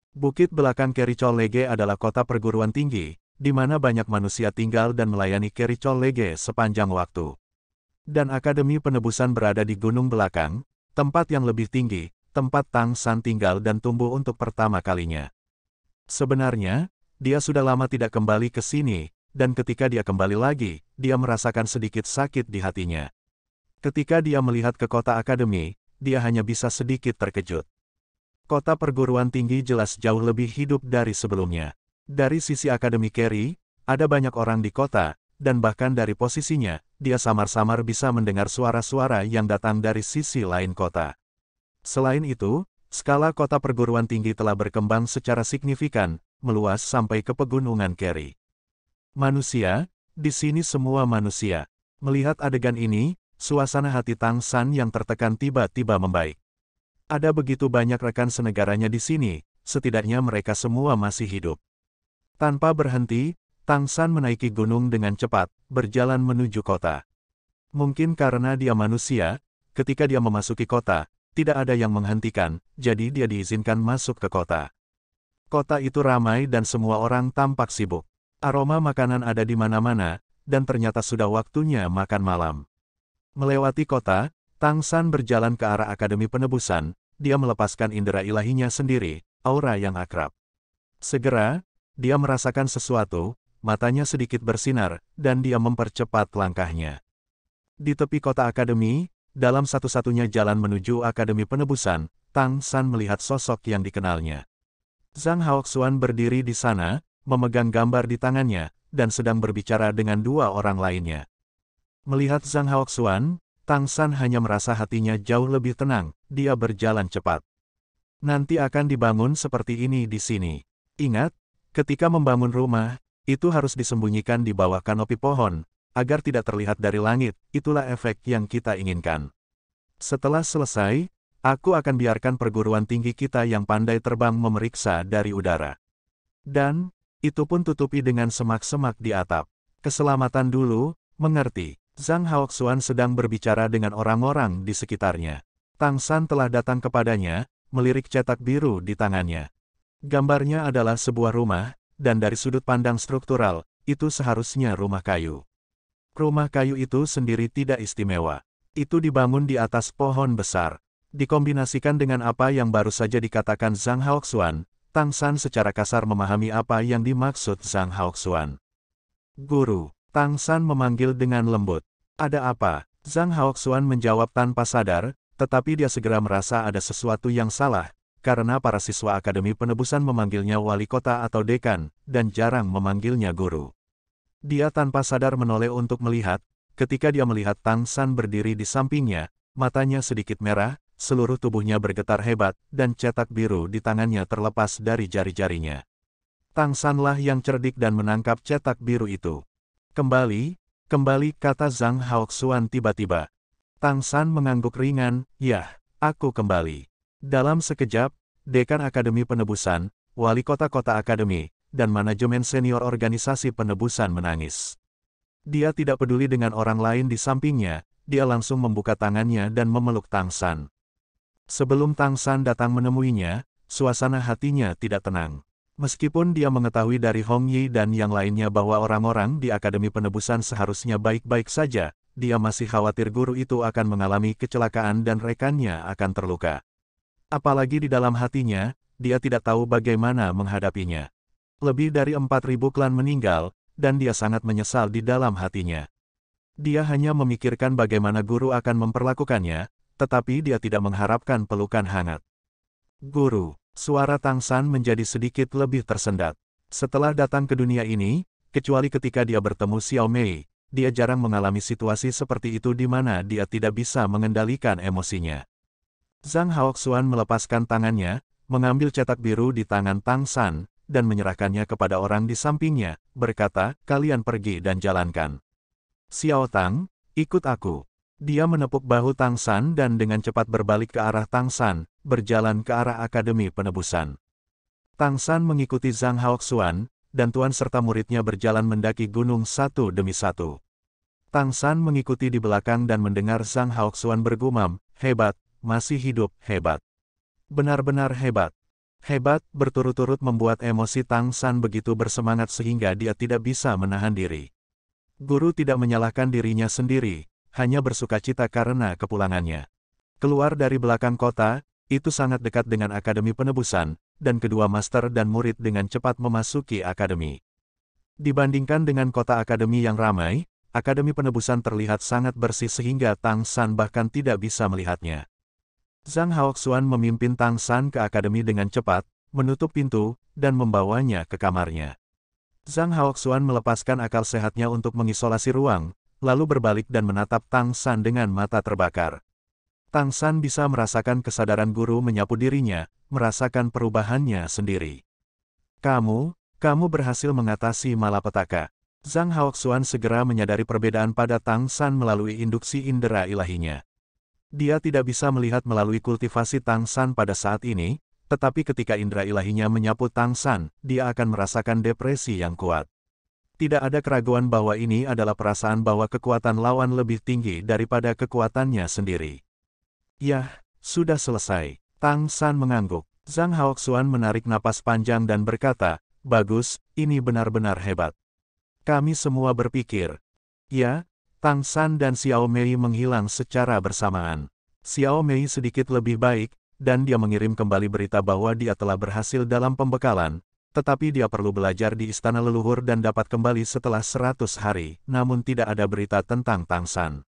Bukit belakang Carry Cholege adalah kota perguruan tinggi, di mana banyak manusia tinggal dan melayani Carry Cholege sepanjang waktu. Dan Akademi Penebusan berada di gunung belakang, tempat yang lebih tinggi, tempat Tang San tinggal dan tumbuh untuk pertama kalinya. Sebenarnya, dia sudah lama tidak kembali ke sini, dan ketika dia kembali lagi, dia merasakan sedikit sakit di hatinya. Ketika dia melihat ke kota akademi, dia hanya bisa sedikit terkejut. Kota perguruan tinggi jelas jauh lebih hidup dari sebelumnya. Dari sisi Akademi Carry, ada banyak orang di kota, dan bahkan dari posisinya, dia samar-samar bisa mendengar suara-suara yang datang dari sisi lain kota. Selain itu, skala kota perguruan tinggi telah berkembang secara signifikan, meluas sampai ke pegunungan Carry. Manusia, di sini semua manusia. Melihat adegan ini, suasana hati Tang San yang tertekan tiba-tiba membaik. Ada begitu banyak rekan senegaranya di sini, setidaknya mereka semua masih hidup. Tanpa berhenti, Tang San menaiki gunung dengan cepat, berjalan menuju kota. Mungkin karena dia manusia, ketika dia memasuki kota, tidak ada yang menghentikan, jadi dia diizinkan masuk ke kota. Kota itu ramai dan semua orang tampak sibuk. Aroma makanan ada di mana-mana, dan ternyata sudah waktunya makan malam. Melewati kota, Tang San berjalan ke arah Akademi Penebusan, dia melepaskan indera ilahinya sendiri, aura yang akrab. Segera, dia merasakan sesuatu, matanya sedikit bersinar, dan dia mempercepat langkahnya. Di tepi kota akademi, dalam satu-satunya jalan menuju Akademi Penebusan, Tang San melihat sosok yang dikenalnya. Zhang Haoxuan berdiri di sana, memegang gambar di tangannya, dan sedang berbicara dengan dua orang lainnya. Melihat Zhang Haoxuan, Tang San hanya merasa hatinya jauh lebih tenang, dia berjalan cepat. Nanti akan dibangun seperti ini di sini. Ingat, ketika membangun rumah, itu harus disembunyikan di bawah kanopi pohon, agar tidak terlihat dari langit, itulah efek yang kita inginkan. Setelah selesai, aku akan biarkan perguruan tinggi kita yang pandai terbang memeriksa dari udara. Dan, itu pun tutupi dengan semak-semak di atap. Keselamatan dulu, mengerti. Zhang Haoxuan sedang berbicara dengan orang-orang di sekitarnya. Tang San telah datang kepadanya, melirik cetak biru di tangannya. Gambarnya adalah sebuah rumah, dan dari sudut pandang struktural, itu seharusnya rumah kayu. Rumah kayu itu sendiri tidak istimewa. Itu dibangun di atas pohon besar. Dikombinasikan dengan apa yang baru saja dikatakan Zhang Haoxuan, Tang San secara kasar memahami apa yang dimaksud Zhang Haoxuan. Guru, Tang San memanggil dengan lembut. Ada apa? Zhang Haoxuan menjawab tanpa sadar, tetapi dia segera merasa ada sesuatu yang salah, karena para siswa Akademi Penebusan memanggilnya wali kota atau dekan, dan jarang memanggilnya guru. Dia tanpa sadar menoleh untuk melihat, ketika dia melihat Tang San berdiri di sampingnya, matanya sedikit merah, seluruh tubuhnya bergetar hebat, dan cetak biru di tangannya terlepas dari jari-jarinya. Tang Sanlah yang cerdik dan menangkap cetak biru itu. Kembali, kata Zhang Haoxuan tiba-tiba. Tang San mengangguk ringan, "Yah, aku kembali." Dalam sekejap, Dekan Akademi Penebusan, Wali Kota-Kota Akademi, dan manajemen senior organisasi penebusan menangis. Dia tidak peduli dengan orang lain di sampingnya, dia langsung membuka tangannya dan memeluk Tang San. Sebelum Tang San datang menemuinya, suasana hatinya tidak tenang. Meskipun dia mengetahui dari Hong Yi dan yang lainnya bahwa orang-orang di Akademi Penebusan seharusnya baik-baik saja, dia masih khawatir guru itu akan mengalami kecelakaan dan rekannya akan terluka. Apalagi di dalam hatinya, dia tidak tahu bagaimana menghadapinya. Lebih dari 4.000 klan meninggal, dan dia sangat menyesal di dalam hatinya. Dia hanya memikirkan bagaimana guru akan memperlakukannya, tetapi dia tidak mengharapkan pelukan hangat. Guru, suara Tang San menjadi sedikit lebih tersendat. Setelah datang ke dunia ini, kecuali ketika dia bertemu Xiao Mei, dia jarang mengalami situasi seperti itu di mana dia tidak bisa mengendalikan emosinya. Zhang Haoxuan melepaskan tangannya, mengambil cetak biru di tangan Tang San, dan menyerahkannya kepada orang di sampingnya, berkata, "Kalian pergi dan jalankan. Xiao Tang, ikut aku." Dia menepuk bahu Tang San dan dengan cepat berbalik ke arah Tang San, berjalan ke arah Akademi Penebusan. Tang San mengikuti Zhang Haoxuan, dan tuan serta muridnya berjalan mendaki gunung satu demi satu. Tang San mengikuti di belakang dan mendengar Zhang Haoxuan bergumam, "Hebat, masih hidup, hebat. Benar-benar hebat." Hebat berturut-turut membuat emosi Tang San begitu bersemangat sehingga dia tidak bisa menahan diri. Guru tidak menyalahkan dirinya sendiri, hanya bersukacita karena kepulangannya. Keluar dari belakang kota, itu sangat dekat dengan Akademi Penebusan, dan kedua master dan murid dengan cepat memasuki akademi. Dibandingkan dengan kota akademi yang ramai, Akademi Penebusan terlihat sangat bersih sehingga Tang San bahkan tidak bisa melihatnya. Zhang Haoxuan memimpin Tang San ke akademi dengan cepat, menutup pintu, dan membawanya ke kamarnya. Zhang Haoxuan melepaskan akal sehatnya untuk mengisolasi ruang, lalu berbalik dan menatap Tang San dengan mata terbakar. Tang San bisa merasakan kesadaran guru menyapu dirinya, merasakan perubahannya sendiri. Kamu berhasil mengatasi malapetaka." Zhang Haoxuan segera menyadari perbedaan pada Tang San melalui induksi indera ilahinya. Dia tidak bisa melihat melalui kultivasi Tang San pada saat ini, tetapi ketika indera ilahinya menyapu Tang San, dia akan merasakan depresi yang kuat. Tidak ada keraguan bahwa ini adalah perasaan bahwa kekuatan lawan lebih tinggi daripada kekuatannya sendiri. "Yah, sudah selesai." Tang San mengangguk. Zhang Haoxuan menarik napas panjang dan berkata, "Bagus, ini benar-benar hebat." Kami semua berpikir. Ya, Tang San dan Xiao Mei menghilang secara bersamaan. Xiao Mei sedikit lebih baik, dan dia mengirim kembali berita bahwa dia telah berhasil dalam pembekalan, tetapi dia perlu belajar di istana leluhur dan dapat kembali setelah 100 hari, namun tidak ada berita tentang Tang San.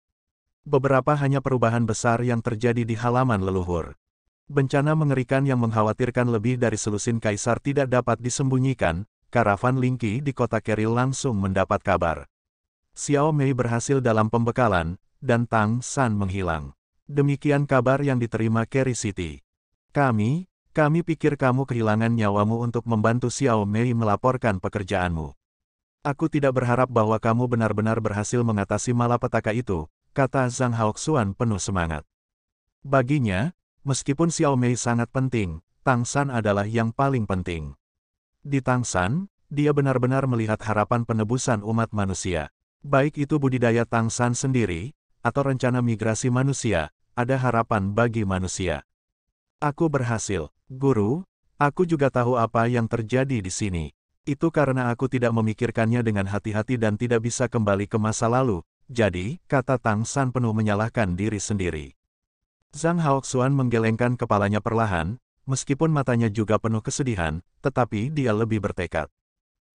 Beberapa hanya perubahan besar yang terjadi di halaman leluhur. Bencana mengerikan yang mengkhawatirkan lebih dari selusin kaisar tidak dapat disembunyikan, karavan Lingqi di kota Keril langsung mendapat kabar. Xiao Mei berhasil dalam pembekalan, dan Tang San menghilang. Demikian kabar yang diterima Kerry City. Kami pikir kamu kehilangan nyawamu untuk membantu Xiao Mei melaporkan pekerjaanmu. Aku tidak berharap bahwa kamu benar-benar berhasil mengatasi malapetaka itu, kata Zhang Haoxuan penuh semangat. Baginya, meskipun Xiao Mei sangat penting, Tang San adalah yang paling penting. Di Tang San, dia benar-benar melihat harapan penebusan umat manusia. Baik itu budidaya Tang San sendiri, atau rencana migrasi manusia, ada harapan bagi manusia. Aku berhasil, Guru, aku juga tahu apa yang terjadi di sini. Itu karena aku tidak memikirkannya dengan hati-hati dan tidak bisa kembali ke masa lalu, jadi, kata Tang San penuh menyalahkan diri sendiri. Zhang Haoxuan menggelengkan kepalanya perlahan, meskipun matanya juga penuh kesedihan, tetapi dia lebih bertekad.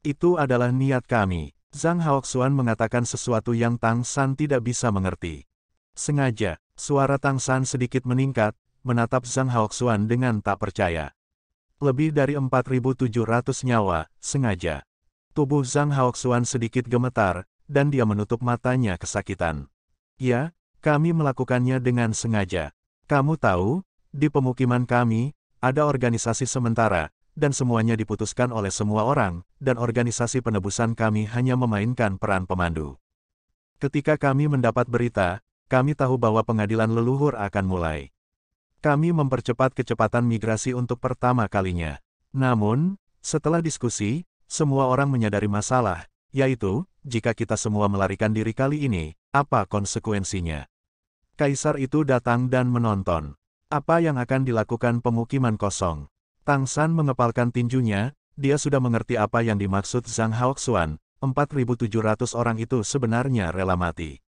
Itu adalah niat kami. Zhang Haoxuan mengatakan sesuatu yang Tang San tidak bisa mengerti. Sengaja, suara Tang San sedikit meningkat, menatap Zhang Haoxuan dengan tak percaya. Lebih dari 4.700 nyawa, sengaja. Tubuh Zhang Haoxuan sedikit gemetar, dan dia menutup matanya kesakitan. Ya, kami melakukannya dengan sengaja. Kamu tahu, di pemukiman kami, ada organisasi sementara, dan semuanya diputuskan oleh semua orang, dan organisasi penebusan kami hanya memainkan peran pemandu. Ketika kami mendapat berita, kami tahu bahwa pengadilan leluhur akan mulai. Kami mempercepat kecepatan migrasi untuk pertama kalinya. Namun, setelah diskusi, semua orang menyadari masalah, yaitu, jika kita semua melarikan diri kali ini, apa konsekuensinya? Kaisar itu datang dan menonton. Apa yang akan dilakukan pemukiman kosong? Tang San mengepalkan tinjunya, dia sudah mengerti apa yang dimaksud Zhang Haoxuan, 4.700 orang itu sebenarnya rela mati.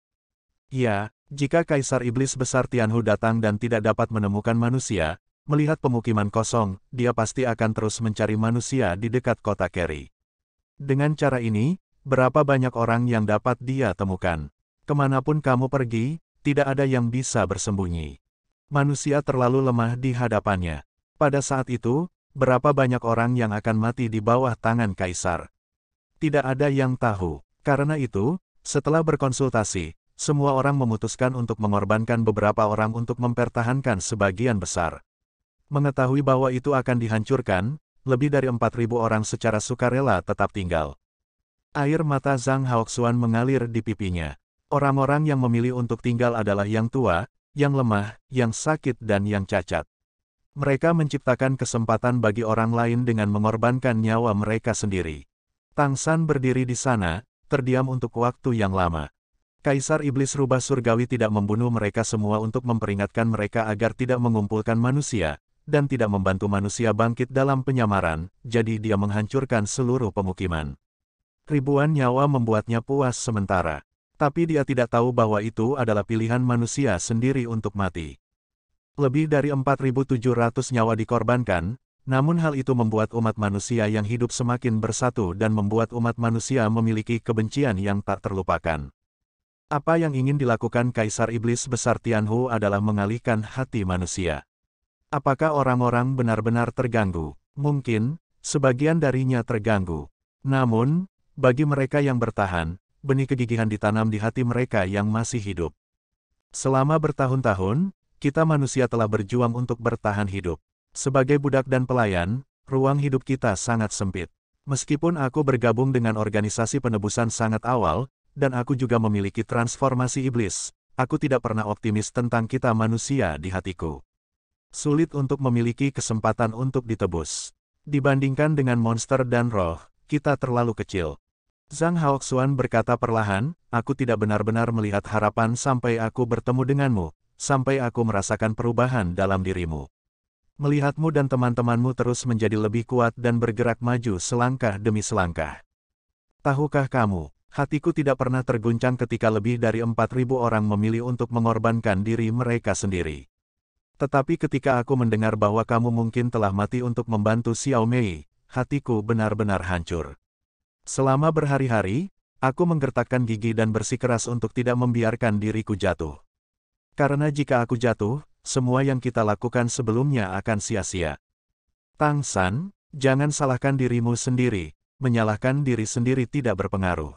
Ya, jika Kaisar Iblis Besar Tianhu datang dan tidak dapat menemukan manusia, melihat pemukiman kosong, dia pasti akan terus mencari manusia di dekat kota Kerry. Dengan cara ini, berapa banyak orang yang dapat dia temukan? Kemanapun kamu pergi, tidak ada yang bisa bersembunyi. Manusia terlalu lemah di hadapannya. Pada saat itu, berapa banyak orang yang akan mati di bawah tangan Kaisar? Tidak ada yang tahu. Karena itu, setelah berkonsultasi, semua orang memutuskan untuk mengorbankan beberapa orang untuk mempertahankan sebagian besar. Mengetahui bahwa itu akan dihancurkan, lebih dari 4.000 orang secara sukarela tetap tinggal. Air mata Zhang Haoxuan mengalir di pipinya. Orang-orang yang memilih untuk tinggal adalah yang tua, yang lemah, yang sakit dan yang cacat. Mereka menciptakan kesempatan bagi orang lain dengan mengorbankan nyawa mereka sendiri. Tang San berdiri di sana, terdiam untuk waktu yang lama. Kaisar Iblis Rubah Surgawi tidak membunuh mereka semua untuk memperingatkan mereka agar tidak mengumpulkan manusia, dan tidak membantu manusia bangkit dalam penyamaran, jadi dia menghancurkan seluruh pemukiman. Ribuan nyawa membuatnya puas sementara. Tapi dia tidak tahu bahwa itu adalah pilihan manusia sendiri untuk mati. Lebih dari 4.700 nyawa dikorbankan, namun hal itu membuat umat manusia yang hidup semakin bersatu dan membuat umat manusia memiliki kebencian yang tak terlupakan. Apa yang ingin dilakukan Kaisar Iblis Besar Tianhu adalah mengalihkan hati manusia. Apakah orang-orang benar-benar terganggu? Mungkin, sebagian darinya terganggu. Namun, bagi mereka yang bertahan, benih kegigihan ditanam di hati mereka yang masih hidup. Selama bertahun-tahun, kita manusia telah berjuang untuk bertahan hidup. Sebagai budak dan pelayan, ruang hidup kita sangat sempit. Meskipun aku bergabung dengan organisasi penebusan sangat awal, dan aku juga memiliki transformasi iblis, aku tidak pernah optimis tentang kita manusia di hatiku. Sulit untuk memiliki kesempatan untuk ditebus. Dibandingkan dengan monster dan roh, kita terlalu kecil. Zhang Haoxuan berkata perlahan, aku tidak benar-benar melihat harapan sampai aku bertemu denganmu, sampai aku merasakan perubahan dalam dirimu. Melihatmu dan teman-temanmu terus menjadi lebih kuat dan bergerak maju selangkah demi selangkah. Tahukah kamu, hatiku tidak pernah terguncang ketika lebih dari 4.000 orang memilih untuk mengorbankan diri mereka sendiri. Tetapi ketika aku mendengar bahwa kamu mungkin telah mati untuk membantu Xiao Mei, hatiku benar-benar hancur. Selama berhari-hari, aku menggertakkan gigi dan bersikeras untuk tidak membiarkan diriku jatuh. Karena jika aku jatuh, semua yang kita lakukan sebelumnya akan sia-sia. Tang San, jangan salahkan dirimu sendiri, menyalahkan diri sendiri tidak berpengaruh.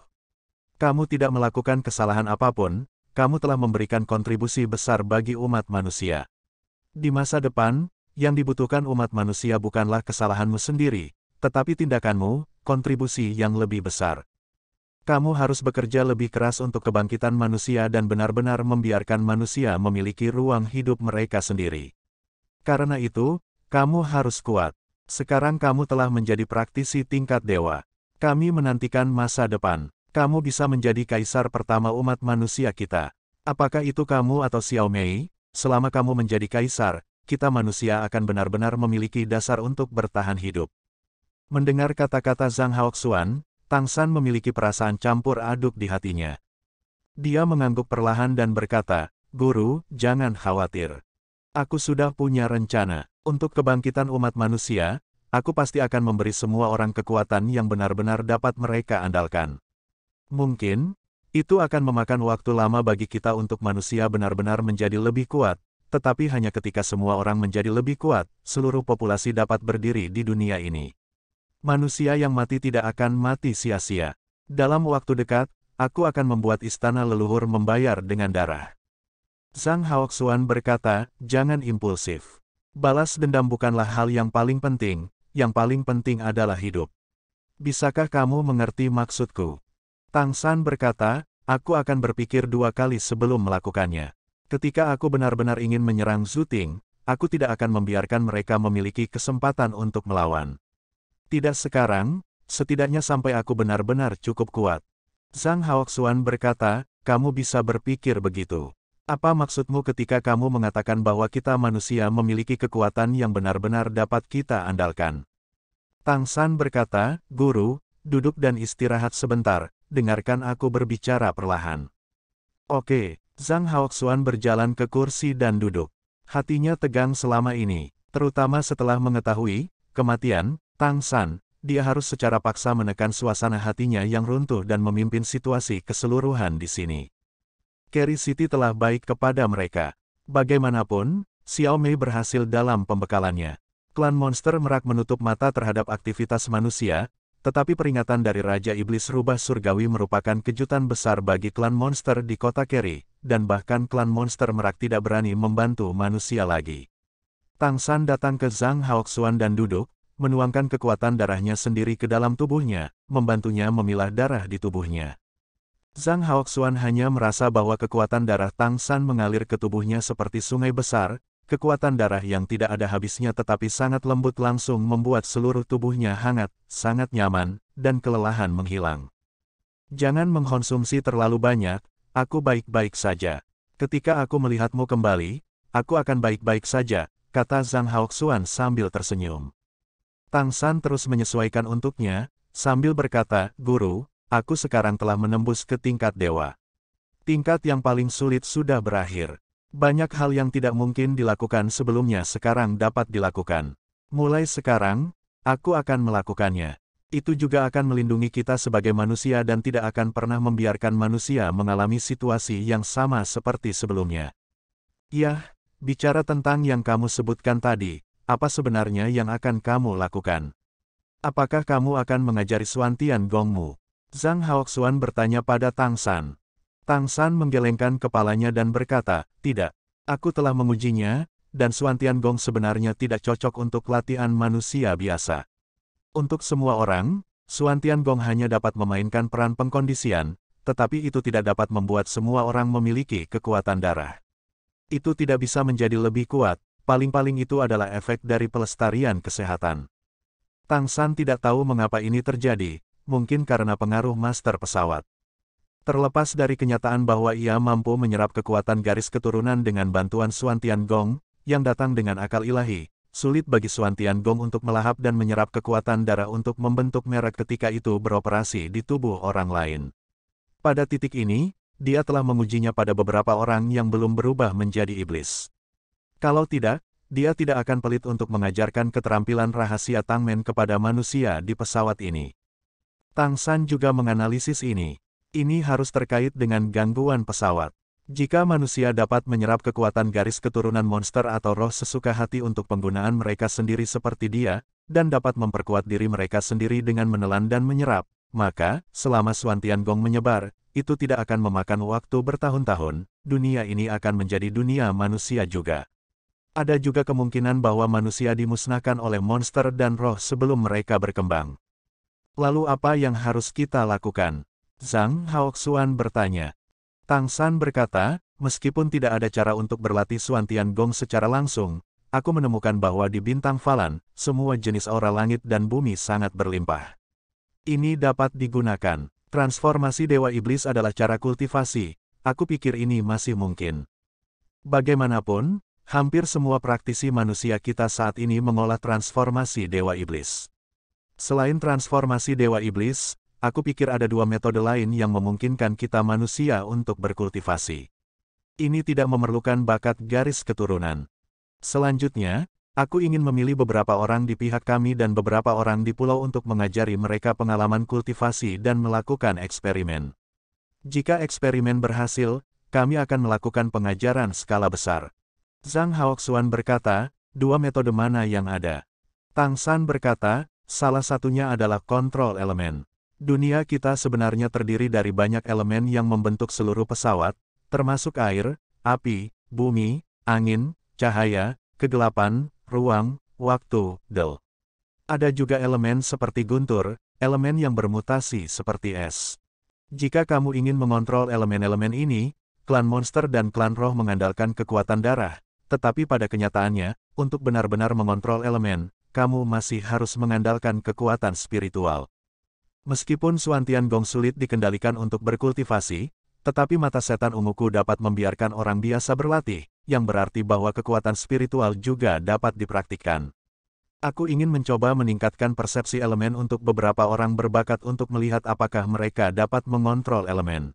Kamu tidak melakukan kesalahan apapun, kamu telah memberikan kontribusi besar bagi umat manusia. Di masa depan, yang dibutuhkan umat manusia bukanlah kesalahanmu sendiri, tetapi tindakanmu, kontribusi yang lebih besar. Kamu harus bekerja lebih keras untuk kebangkitan manusia dan benar-benar membiarkan manusia memiliki ruang hidup mereka sendiri. Karena itu, kamu harus kuat. Sekarang kamu telah menjadi praktisi tingkat dewa. Kami menantikan masa depan. Kamu bisa menjadi kaisar pertama umat manusia kita. Apakah itu kamu atau Xiao Mei? Selama kamu menjadi kaisar, kita manusia akan benar-benar memiliki dasar untuk bertahan hidup. Mendengar kata-kata Zhang Haoxuan, Tang San memiliki perasaan campur aduk di hatinya. Dia mengangguk perlahan dan berkata, "Guru, jangan khawatir. Aku sudah punya rencana. Untuk kebangkitan umat manusia, aku pasti akan memberi semua orang kekuatan yang benar-benar dapat mereka andalkan. Mungkin, itu akan memakan waktu lama bagi kita untuk manusia benar-benar menjadi lebih kuat, tetapi hanya ketika semua orang menjadi lebih kuat, seluruh populasi dapat berdiri di dunia ini. Manusia yang mati tidak akan mati sia-sia. Dalam waktu dekat, aku akan membuat istana leluhur membayar dengan darah." Zhang Haoxuan berkata, "Jangan impulsif. Balas dendam bukanlah hal yang paling penting adalah hidup. Bisakah kamu mengerti maksudku?" Tang San berkata, "Aku akan berpikir 2 kali sebelum melakukannya. Ketika aku benar-benar ingin menyerang Zuting, aku tidak akan membiarkan mereka memiliki kesempatan untuk melawan. Tidak sekarang, setidaknya sampai aku benar-benar cukup kuat." Zhang Haoxuan berkata, "Kamu bisa berpikir begitu. Apa maksudmu ketika kamu mengatakan bahwa kita manusia memiliki kekuatan yang benar-benar dapat kita andalkan?" Tang San berkata, "Guru, duduk dan istirahat sebentar, dengarkan aku berbicara perlahan." "Oke." Zhang Haoxuan berjalan ke kursi dan duduk. Hatinya tegang selama ini, terutama setelah mengetahui kematian Tang San. Dia harus secara paksa menekan suasana hatinya yang runtuh dan memimpin situasi keseluruhan di sini. Carry City telah baik kepada mereka. Bagaimanapun, Xiao Mei berhasil dalam pembekalannya. Klan monster merak menutup mata terhadap aktivitas manusia, tetapi peringatan dari Raja Iblis Rubah Surgawi merupakan kejutan besar bagi klan monster di kota Carry, dan bahkan klan monster merak tidak berani membantu manusia lagi. Tang San datang ke Zhang Haoxuan dan duduk, menuangkan kekuatan darahnya sendiri ke dalam tubuhnya, membantunya memilah darah di tubuhnya. Zhang Haoxuan hanya merasa bahwa kekuatan darah Tang San mengalir ke tubuhnya seperti sungai besar, kekuatan darah yang tidak ada habisnya tetapi sangat lembut langsung membuat seluruh tubuhnya hangat, sangat nyaman, dan kelelahan menghilang. "Jangan mengkonsumsi terlalu banyak, aku baik-baik saja. Ketika aku melihatmu kembali, aku akan baik-baik saja," kata Zhang Haoxuan sambil tersenyum. Tang San terus menyesuaikan untuknya, sambil berkata, "Guru, aku sekarang telah menembus ke tingkat dewa. Tingkat yang paling sulit sudah berakhir. Banyak hal yang tidak mungkin dilakukan sebelumnya sekarang dapat dilakukan. Mulai sekarang, aku akan melakukannya. Itu juga akan melindungi kita sebagai manusia dan tidak akan pernah membiarkan manusia mengalami situasi yang sama seperti sebelumnya." "Yah, bicara tentang yang kamu sebutkan tadi, apa sebenarnya yang akan kamu lakukan? Apakah kamu akan mengajari Xuantian Gongmu?" Zhang Haoxuan bertanya pada Tang San. Tang San menggelengkan kepalanya dan berkata, "Tidak. Aku telah mengujinya, dan Xuantian Gong sebenarnya tidak cocok untuk latihan manusia biasa. Untuk semua orang, Xuantian Gong hanya dapat memainkan peran pengkondisian, tetapi itu tidak dapat membuat semua orang memiliki kekuatan darah. Itu tidak bisa menjadi lebih kuat. Paling-paling itu adalah efek dari pelestarian kesehatan." Tang San tidak tahu mengapa ini terjadi, mungkin karena pengaruh master pesawat. Terlepas dari kenyataan bahwa ia mampu menyerap kekuatan garis keturunan dengan bantuan Xuantian Gong, yang datang dengan akal ilahi, sulit bagi Xuantian Gong untuk melahap dan menyerap kekuatan darah untuk membentuk merek ketika itu beroperasi di tubuh orang lain. Pada titik ini, dia telah mengujinya pada beberapa orang yang belum berubah menjadi iblis. Kalau tidak, dia tidak akan pelit untuk mengajarkan keterampilan rahasia Tangmen kepada manusia di pesawat ini. Tang San juga menganalisis ini. Ini harus terkait dengan gangguan pesawat. Jika manusia dapat menyerap kekuatan garis keturunan monster atau roh sesuka hati untuk penggunaan mereka sendiri seperti dia, dan dapat memperkuat diri mereka sendiri dengan menelan dan menyerap, maka, selama Xuan Tiangong menyebar, itu tidak akan memakan waktu bertahun-tahun, dunia ini akan menjadi dunia manusia juga. Ada juga kemungkinan bahwa manusia dimusnahkan oleh monster dan roh sebelum mereka berkembang. Lalu apa yang harus kita lakukan? Zhang Haoxuan bertanya. Tang San berkata, meskipun tidak ada cara untuk berlatih Xuan Tiangong secara langsung, aku menemukan bahwa di bintang Falan, semua jenis aura langit dan bumi sangat berlimpah. Ini dapat digunakan. Transformasi Dewa Iblis adalah cara kultivasi, aku pikir ini masih mungkin. Bagaimanapun, hampir semua praktisi manusia kita saat ini mengolah transformasi Dewa Iblis. Selain transformasi Dewa Iblis, aku pikir ada dua metode lain yang memungkinkan kita manusia untuk berkultivasi. Ini tidak memerlukan bakat garis keturunan. Selanjutnya, aku ingin memilih beberapa orang di pihak kami dan beberapa orang di pulau untuk mengajari mereka pengalaman kultivasi dan melakukan eksperimen. Jika eksperimen berhasil, kami akan melakukan pengajaran skala besar. Zhang Haoxuan berkata, dua metode mana yang ada? Tang San berkata, salah satunya adalah kontrol elemen. Dunia kita sebenarnya terdiri dari banyak elemen yang membentuk seluruh pesawat, termasuk air, api, bumi, angin, cahaya, kegelapan, ruang, waktu, del. Ada juga elemen seperti guntur, elemen yang bermutasi seperti es. Jika kamu ingin mengontrol elemen-elemen ini, klan monster dan klan roh mengandalkan kekuatan darah, tetapi pada kenyataannya, untuk benar-benar mengontrol elemen, kamu masih harus mengandalkan kekuatan spiritual. Meskipun Xuan Tiangong sulit dikendalikan untuk berkultivasi, tetapi mata setan unguku dapat membiarkan orang biasa berlatih, yang berarti bahwa kekuatan spiritual juga dapat dipraktikkan. Aku ingin mencoba meningkatkan persepsi elemen untuk beberapa orang berbakat untuk melihat apakah mereka dapat mengontrol elemen.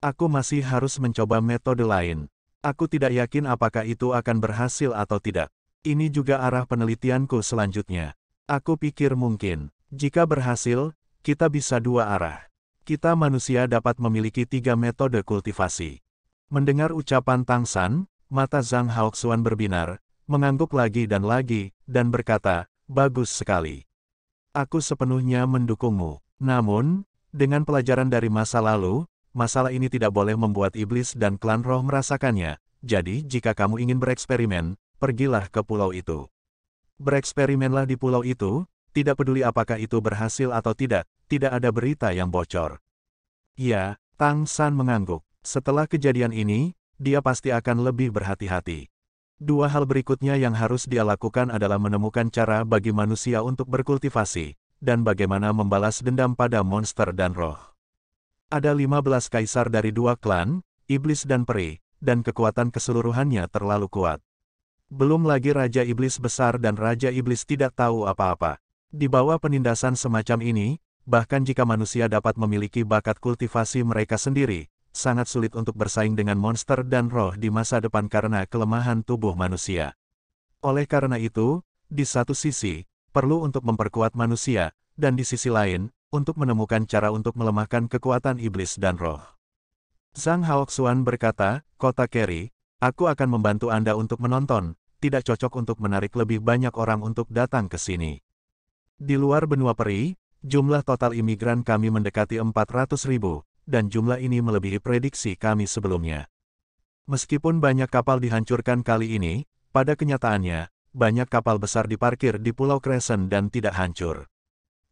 Aku masih harus mencoba metode lain. Aku tidak yakin apakah itu akan berhasil atau tidak. Ini juga arah penelitianku selanjutnya. Aku pikir mungkin, jika berhasil, kita bisa dua arah. Kita manusia dapat memiliki tiga metode kultivasi. Mendengar ucapan Tang San, mata Zhang Haoxuan berbinar, mengangguk lagi, dan berkata, bagus sekali. Aku sepenuhnya mendukungmu. Namun, dengan pelajaran dari masa lalu, masalah ini tidak boleh membuat iblis dan klan roh merasakannya. Jadi jika kamu ingin bereksperimen, pergilah ke pulau itu. Bereksperimenlah di pulau itu. Tidak peduli apakah itu berhasil atau tidak ada berita yang bocor. Ya, Tang San mengangguk. Setelah kejadian ini, dia pasti akan lebih berhati-hati. Dua hal berikutnya yang harus dia lakukan adalah menemukan cara bagi manusia untuk berkultivasi, dan bagaimana membalas dendam pada monster dan roh. Ada 15 kaisar dari dua klan, iblis dan peri, dan kekuatan keseluruhannya terlalu kuat. Belum lagi Raja Iblis besar dan Raja Iblis tidak tahu apa-apa. Di bawah penindasan semacam ini, bahkan jika manusia dapat memiliki bakat kultivasi mereka sendiri, sangat sulit untuk bersaing dengan monster dan roh di masa depan karena kelemahan tubuh manusia. Oleh karena itu, di satu sisi, perlu untuk memperkuat manusia, dan di sisi lain, untuk menemukan cara untuk melemahkan kekuatan iblis dan roh. Zhang Haoxuan berkata, Kota Kerry, aku akan membantu Anda untuk menonton, tidak cocok untuk menarik lebih banyak orang untuk datang ke sini. Di luar benua peri, jumlah total imigran kami mendekati 400.000, dan jumlah ini melebihi prediksi kami sebelumnya. Meskipun banyak kapal dihancurkan kali ini, pada kenyataannya, banyak kapal besar diparkir di Pulau Crescent dan tidak hancur.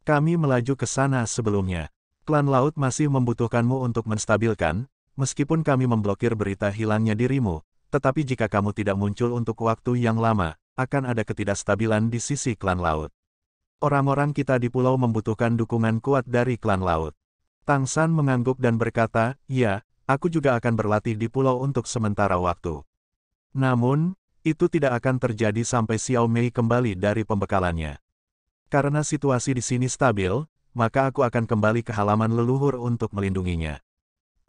Kami melaju ke sana sebelumnya. Klan Laut masih membutuhkanmu untuk menstabilkan, meskipun kami memblokir berita hilangnya dirimu, tetapi jika kamu tidak muncul untuk waktu yang lama, akan ada ketidakstabilan di sisi Klan Laut. Orang-orang kita di pulau membutuhkan dukungan kuat dari Klan Laut. Tang San mengangguk dan berkata, ya, aku juga akan berlatih di pulau untuk sementara waktu. Namun, itu tidak akan terjadi sampai Xiao Mei kembali dari pembekalannya. Karena situasi di sini stabil, maka aku akan kembali ke halaman leluhur untuk melindunginya.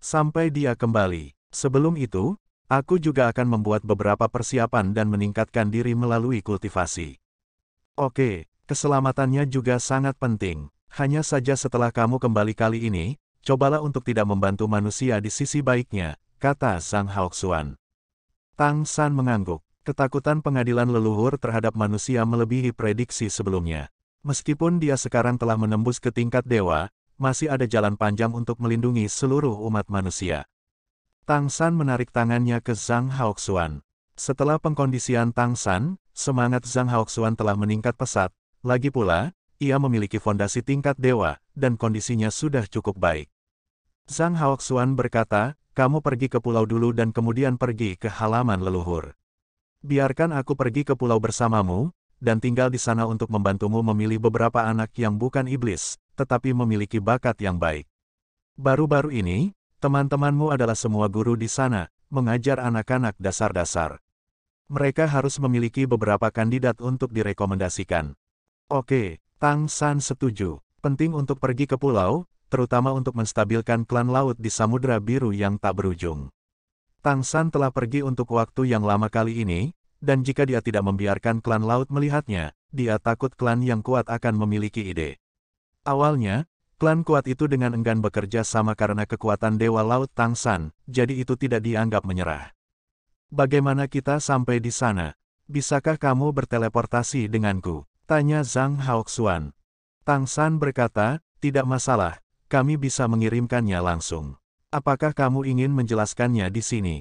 Sampai dia kembali. Sebelum itu, aku juga akan membuat beberapa persiapan dan meningkatkan diri melalui kultivasi. Oke. Keselamatannya juga sangat penting. Hanya saja setelah kamu kembali kali ini, cobalah untuk tidak membantu manusia di sisi baiknya, kata Zhang Haoxuan. Tang San mengangguk. Ketakutan pengadilan leluhur terhadap manusia melebihi prediksi sebelumnya. Meskipun dia sekarang telah menembus ke tingkat dewa, masih ada jalan panjang untuk melindungi seluruh umat manusia. Tang San menarik tangannya ke Zhang Haoxuan. Setelah pengkondisian Tang San, semangat Zhang Haoxuan telah meningkat pesat. Lagi pula, ia memiliki fondasi tingkat dewa, dan kondisinya sudah cukup baik. Zhang Haoxuan berkata, kamu pergi ke pulau dulu dan kemudian pergi ke halaman leluhur. Biarkan aku pergi ke pulau bersamamu, dan tinggal di sana untuk membantumu memilih beberapa anak yang bukan iblis, tetapi memiliki bakat yang baik. Baru-baru ini, teman-temanmu adalah semua guru di sana, mengajar anak-anak dasar-dasar. Mereka harus memiliki beberapa kandidat untuk direkomendasikan. Oke, Tang San setuju. Penting untuk pergi ke pulau, terutama untuk menstabilkan klan laut di Samudra Biru yang tak berujung. Tang San telah pergi untuk waktu yang lama kali ini, dan jika dia tidak membiarkan klan laut melihatnya, dia takut klan yang kuat akan memiliki ide. Awalnya, klan kuat itu dengan enggan bekerja sama karena kekuatan Dewa Laut Tang San, jadi itu tidak dianggap menyerah. Bagaimana kita sampai di sana? Bisakah kamu berteleportasi denganku? Tanya Zhang Haoxuan. Tang San berkata, tidak masalah, kami bisa mengirimkannya langsung. Apakah kamu ingin menjelaskannya di sini?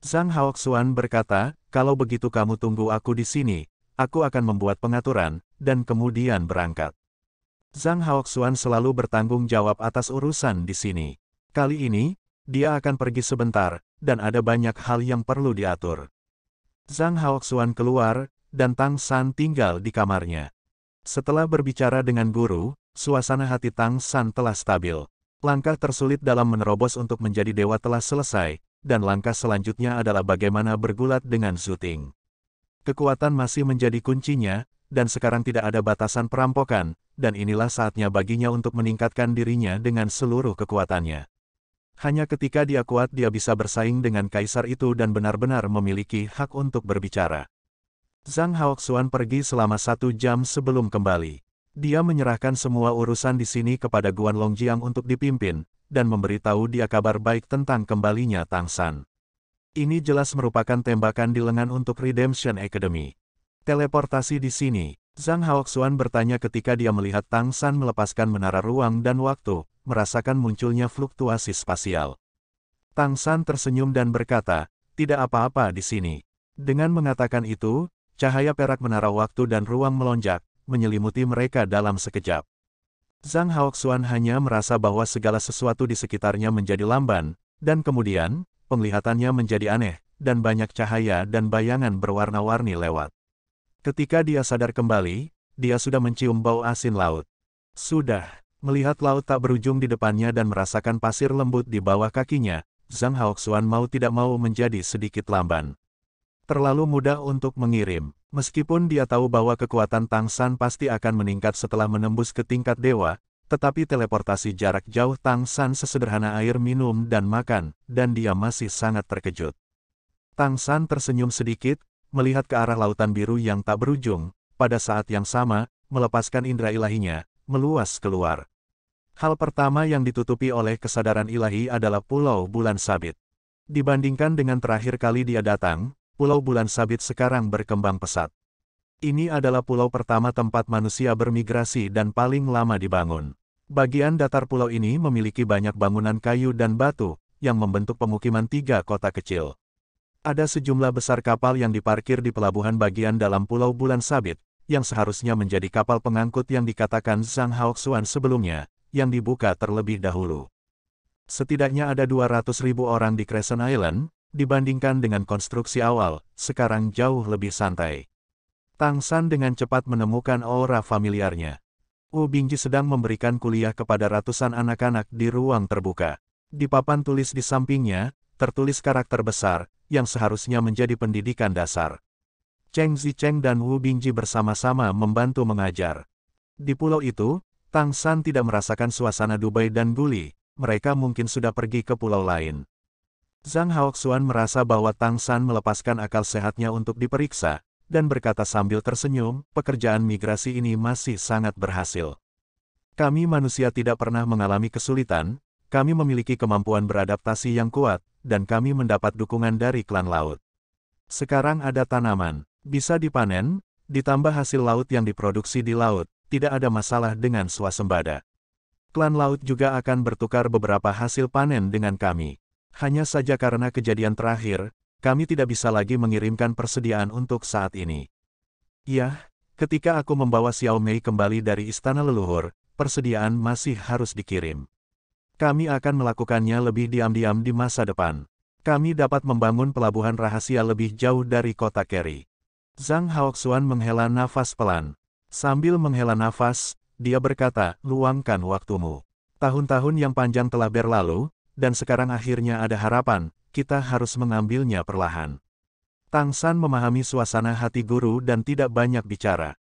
Zhang Haoxuan berkata, kalau begitu kamu tunggu aku di sini, aku akan membuat pengaturan, dan kemudian berangkat. Zhang Haoxuan selalu bertanggung jawab atas urusan di sini. Kali ini, dia akan pergi sebentar, dan ada banyak hal yang perlu diatur. Zhang Haoxuan keluar, dan Tang San tinggal di kamarnya. Setelah berbicara dengan guru, suasana hati Tang San telah stabil. Langkah tersulit dalam menerobos untuk menjadi dewa telah selesai, dan langkah selanjutnya adalah bagaimana bergulat dengan Zhu Ting. Kekuatan masih menjadi kuncinya, dan sekarang tidak ada batasan perampokan, dan inilah saatnya baginya untuk meningkatkan dirinya dengan seluruh kekuatannya. Hanya ketika dia kuat dia bisa bersaing dengan kaisar itu dan benar-benar memiliki hak untuk berbicara. Zhang Haoxuan pergi selama 1 jam sebelum kembali. Dia menyerahkan semua urusan di sini kepada Guan Longjiang untuk dipimpin, dan memberitahu dia kabar baik tentang kembalinya Tang San. Ini jelas merupakan tembakan di lengan untuk Redemption Academy. Teleportasi di sini. Zhang Haoxuan bertanya ketika dia melihat Tang San melepaskan menara ruang dan waktu, merasakan munculnya fluktuasi spasial. Tang San tersenyum dan berkata, tidak apa-apa di sini. Dengan mengatakan itu, cahaya perak menara waktu dan ruang melonjak, menyelimuti mereka dalam sekejap. Zhang Haoxuan hanya merasa bahwa segala sesuatu di sekitarnya menjadi lamban, dan kemudian, penglihatannya menjadi aneh, dan banyak cahaya dan bayangan berwarna-warni lewat. Ketika dia sadar kembali, dia sudah mencium bau asin laut. Sudah, melihat laut tak berujung di depannya dan merasakan pasir lembut di bawah kakinya, Zhang Haoxuan mau tidak mau menjadi sedikit lamban. Terlalu mudah untuk mengirim. Meskipun dia tahu bahwa kekuatan Tang San pasti akan meningkat setelah menembus ke tingkat dewa, tetapi teleportasi jarak jauh Tang San sesederhana air minum dan makan, dan dia masih sangat terkejut. Tang San tersenyum sedikit, melihat ke arah lautan biru yang tak berujung, pada saat yang sama, melepaskan indera ilahinya, meluas keluar. Hal pertama yang ditutupi oleh kesadaran ilahi adalah Pulau Bulan Sabit. Dibandingkan dengan terakhir kali dia datang, Pulau Bulan Sabit sekarang berkembang pesat. Ini adalah pulau pertama tempat manusia bermigrasi dan paling lama dibangun. Bagian datar pulau ini memiliki banyak bangunan kayu dan batu, yang membentuk pemukiman 3 kota kecil. Ada sejumlah besar kapal yang diparkir di pelabuhan bagian dalam Pulau Bulan Sabit, yang seharusnya menjadi kapal pengangkut yang dikatakan Zhang Haoxuan sebelumnya, yang dibuka terlebih dahulu. Setidaknya ada 200.000 orang di Crescent Island, dibandingkan dengan konstruksi awal, sekarang jauh lebih santai. Tang San dengan cepat menemukan aura familiarnya. Wu Bingji sedang memberikan kuliah kepada ratusan anak-anak di ruang terbuka. Di papan tulis di sampingnya, tertulis karakter besar, yang seharusnya menjadi pendidikan dasar. Cheng Zicheng dan Wu Bingji bersama-sama membantu mengajar. Di pulau itu, Tang San tidak merasakan suasana Dubai dan Guli, mereka mungkin sudah pergi ke pulau lain. Zhang Haoxuan merasa bahwa Tang San melepaskan akal sehatnya untuk diperiksa, dan berkata sambil tersenyum, pekerjaan migrasi ini masih sangat berhasil. Kami manusia tidak pernah mengalami kesulitan, kami memiliki kemampuan beradaptasi yang kuat, dan kami mendapat dukungan dari klan laut. Sekarang ada tanaman, bisa dipanen, ditambah hasil laut yang diproduksi di laut, tidak ada masalah dengan swasembada. Klan laut juga akan bertukar beberapa hasil panen dengan kami. Hanya saja karena kejadian terakhir, kami tidak bisa lagi mengirimkan persediaan untuk saat ini. Ya, ketika aku membawa Xiao Mei kembali dari istana leluhur, persediaan masih harus dikirim. Kami akan melakukannya lebih diam-diam di masa depan. Kami dapat membangun pelabuhan rahasia lebih jauh dari kota Keri. Zhang Haoxuan menghela nafas pelan. Sambil menghela nafas, dia berkata, luangkan waktumu. Tahun-tahun yang panjang telah berlalu, dan sekarang akhirnya ada harapan, kita harus mengambilnya perlahan. Tang San memahami suasana hati guru dan tidak banyak bicara.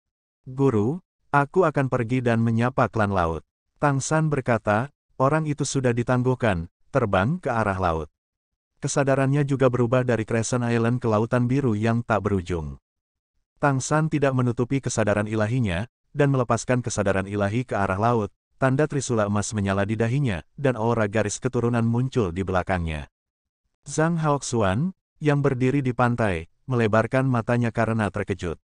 Guru, aku akan pergi dan menyapa klan laut. Tang San berkata, orang itu sudah ditangguhkan, terbang ke arah laut. Kesadarannya juga berubah dari Crescent Island ke lautan biru yang tak berujung. Tang San tidak menutupi kesadaran ilahinya, dan melepaskan kesadaran ilahi ke arah laut. Tanda trisula emas menyala di dahinya, dan aura garis keturunan muncul di belakangnya. Zhang Haoxuan, yang berdiri di pantai, melebarkan matanya karena terkejut.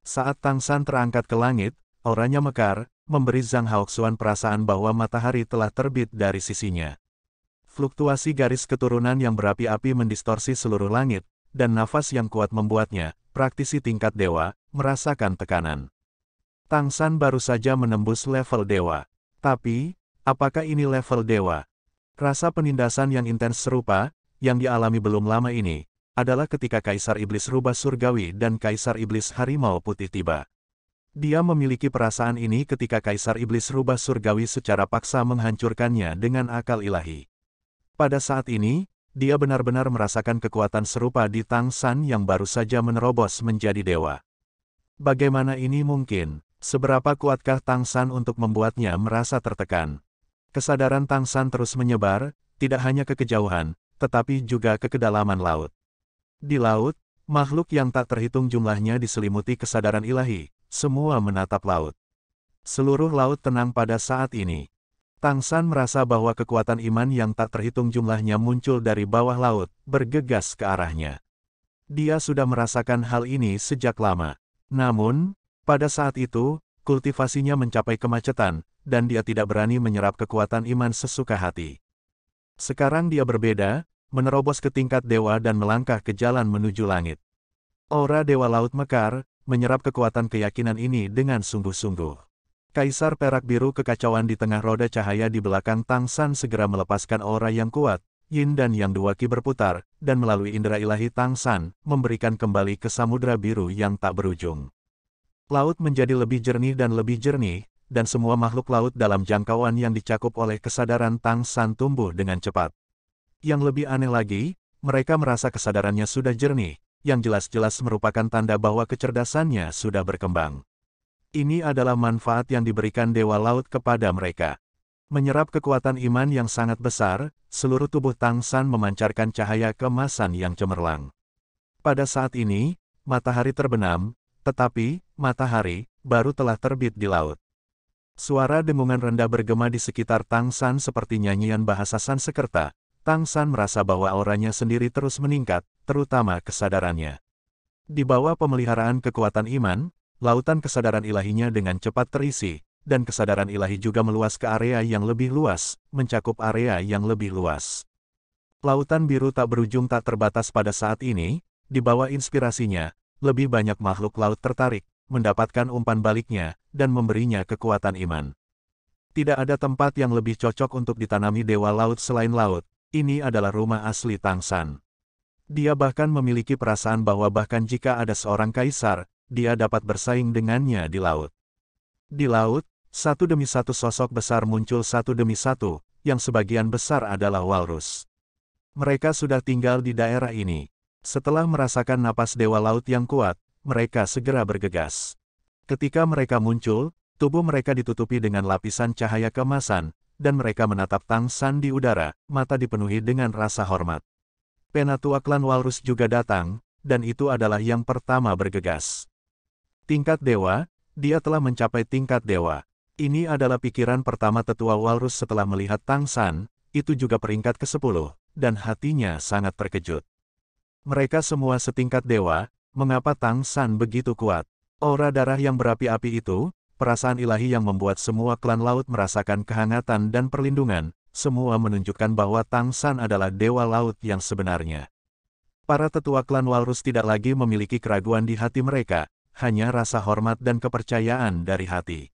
Saat Tang San terangkat ke langit, auranya mekar, memberi Zhang Haoxuan perasaan bahwa matahari telah terbit dari sisinya. Fluktuasi garis keturunan yang berapi-api mendistorsi seluruh langit, dan nafas yang kuat membuatnya, praktisi tingkat dewa, merasakan tekanan. Tang San baru saja menembus level dewa. Tapi, apakah ini level dewa? Rasa penindasan yang intens serupa, yang dialami belum lama ini, adalah ketika Kaisar Iblis Rubah Surgawi dan Kaisar Iblis Harimau Putih tiba. Dia memiliki perasaan ini ketika Kaisar Iblis Rubah Surgawi secara paksa menghancurkannya dengan akal ilahi. Pada saat ini, dia benar-benar merasakan kekuatan serupa di Tang San yang baru saja menerobos menjadi dewa. Bagaimana ini mungkin? Seberapa kuatkah Tang San untuk membuatnya merasa tertekan? Kesadaran Tang San terus menyebar, tidak hanya ke kejauhan, tetapi juga ke kedalaman laut. Di laut, makhluk yang tak terhitung jumlahnya diselimuti kesadaran ilahi, semua menatap laut. Seluruh laut tenang pada saat ini. Tang San merasa bahwa kekuatan iman yang tak terhitung jumlahnya muncul dari bawah laut, bergegas ke arahnya. Dia sudah merasakan hal ini sejak lama. Namun, pada saat itu, kultivasinya mencapai kemacetan, dan dia tidak berani menyerap kekuatan iman sesuka hati. Sekarang dia berbeda, menerobos ke tingkat dewa dan melangkah ke jalan menuju langit. Aura Dewa Laut mekar, menyerap kekuatan keyakinan ini dengan sungguh-sungguh. Kaisar perak biru kekacauan di tengah roda cahaya di belakang Tang San segera melepaskan aura yang kuat, Yin dan Yang dua ki berputar, dan melalui indera ilahi Tang San, memberikan kembali ke samudra biru yang tak berujung. Laut menjadi lebih jernih, dan semua makhluk laut dalam jangkauan yang dicakup oleh kesadaran Tang San tumbuh dengan cepat. Yang lebih aneh lagi, mereka merasa kesadarannya sudah jernih, yang jelas-jelas merupakan tanda bahwa kecerdasannya sudah berkembang. Ini adalah manfaat yang diberikan Dewa Laut kepada mereka. Menyerap kekuatan iman yang sangat besar, seluruh tubuh Tang San memancarkan cahaya keemasan yang cemerlang. Pada saat ini, matahari terbenam, tetapi, matahari, baru telah terbit di laut. Suara dengungan rendah bergema di sekitar Tang San seperti nyanyian bahasa Sanskerta. Tang San merasa bahwa auranya sendiri terus meningkat, terutama kesadarannya. Di bawah pemeliharaan kekuatan iman, lautan kesadaran ilahinya dengan cepat terisi, dan kesadaran ilahi juga meluas ke area yang lebih luas, mencakup area yang lebih luas. Lautan biru tak berujung tak terbatas pada saat ini, di bawah inspirasinya, lebih banyak makhluk laut tertarik, mendapatkan umpan baliknya, dan memberinya kekuatan iman. Tidak ada tempat yang lebih cocok untuk ditanami Dewa Laut selain laut, ini adalah rumah asli Tang San. Dia bahkan memiliki perasaan bahwa bahkan jika ada seorang kaisar, dia dapat bersaing dengannya di laut. Di laut, satu demi satu sosok besar muncul satu demi satu, yang sebagian besar adalah walrus. Mereka sudah tinggal di daerah ini. Setelah merasakan napas Dewa Laut yang kuat, mereka segera bergegas. Ketika mereka muncul, tubuh mereka ditutupi dengan lapisan cahaya keemasan, dan mereka menatap Tang San di udara, mata dipenuhi dengan rasa hormat. Penatua klan Walrus juga datang, dan itu adalah yang pertama bergegas. Tingkat dewa, dia telah mencapai tingkat dewa. Ini adalah pikiran pertama tetua Walrus setelah melihat Tang San, itu juga peringkat ke-10, dan hatinya sangat terkejut. Mereka semua setingkat dewa, mengapa Tang San begitu kuat? Aura darah yang berapi-api itu, perasaan ilahi yang membuat semua klan laut merasakan kehangatan dan perlindungan, semua menunjukkan bahwa Tang San adalah dewa laut yang sebenarnya. Para tetua klan Walrus tidak lagi memiliki keraguan di hati mereka, hanya rasa hormat dan kepercayaan dari hati.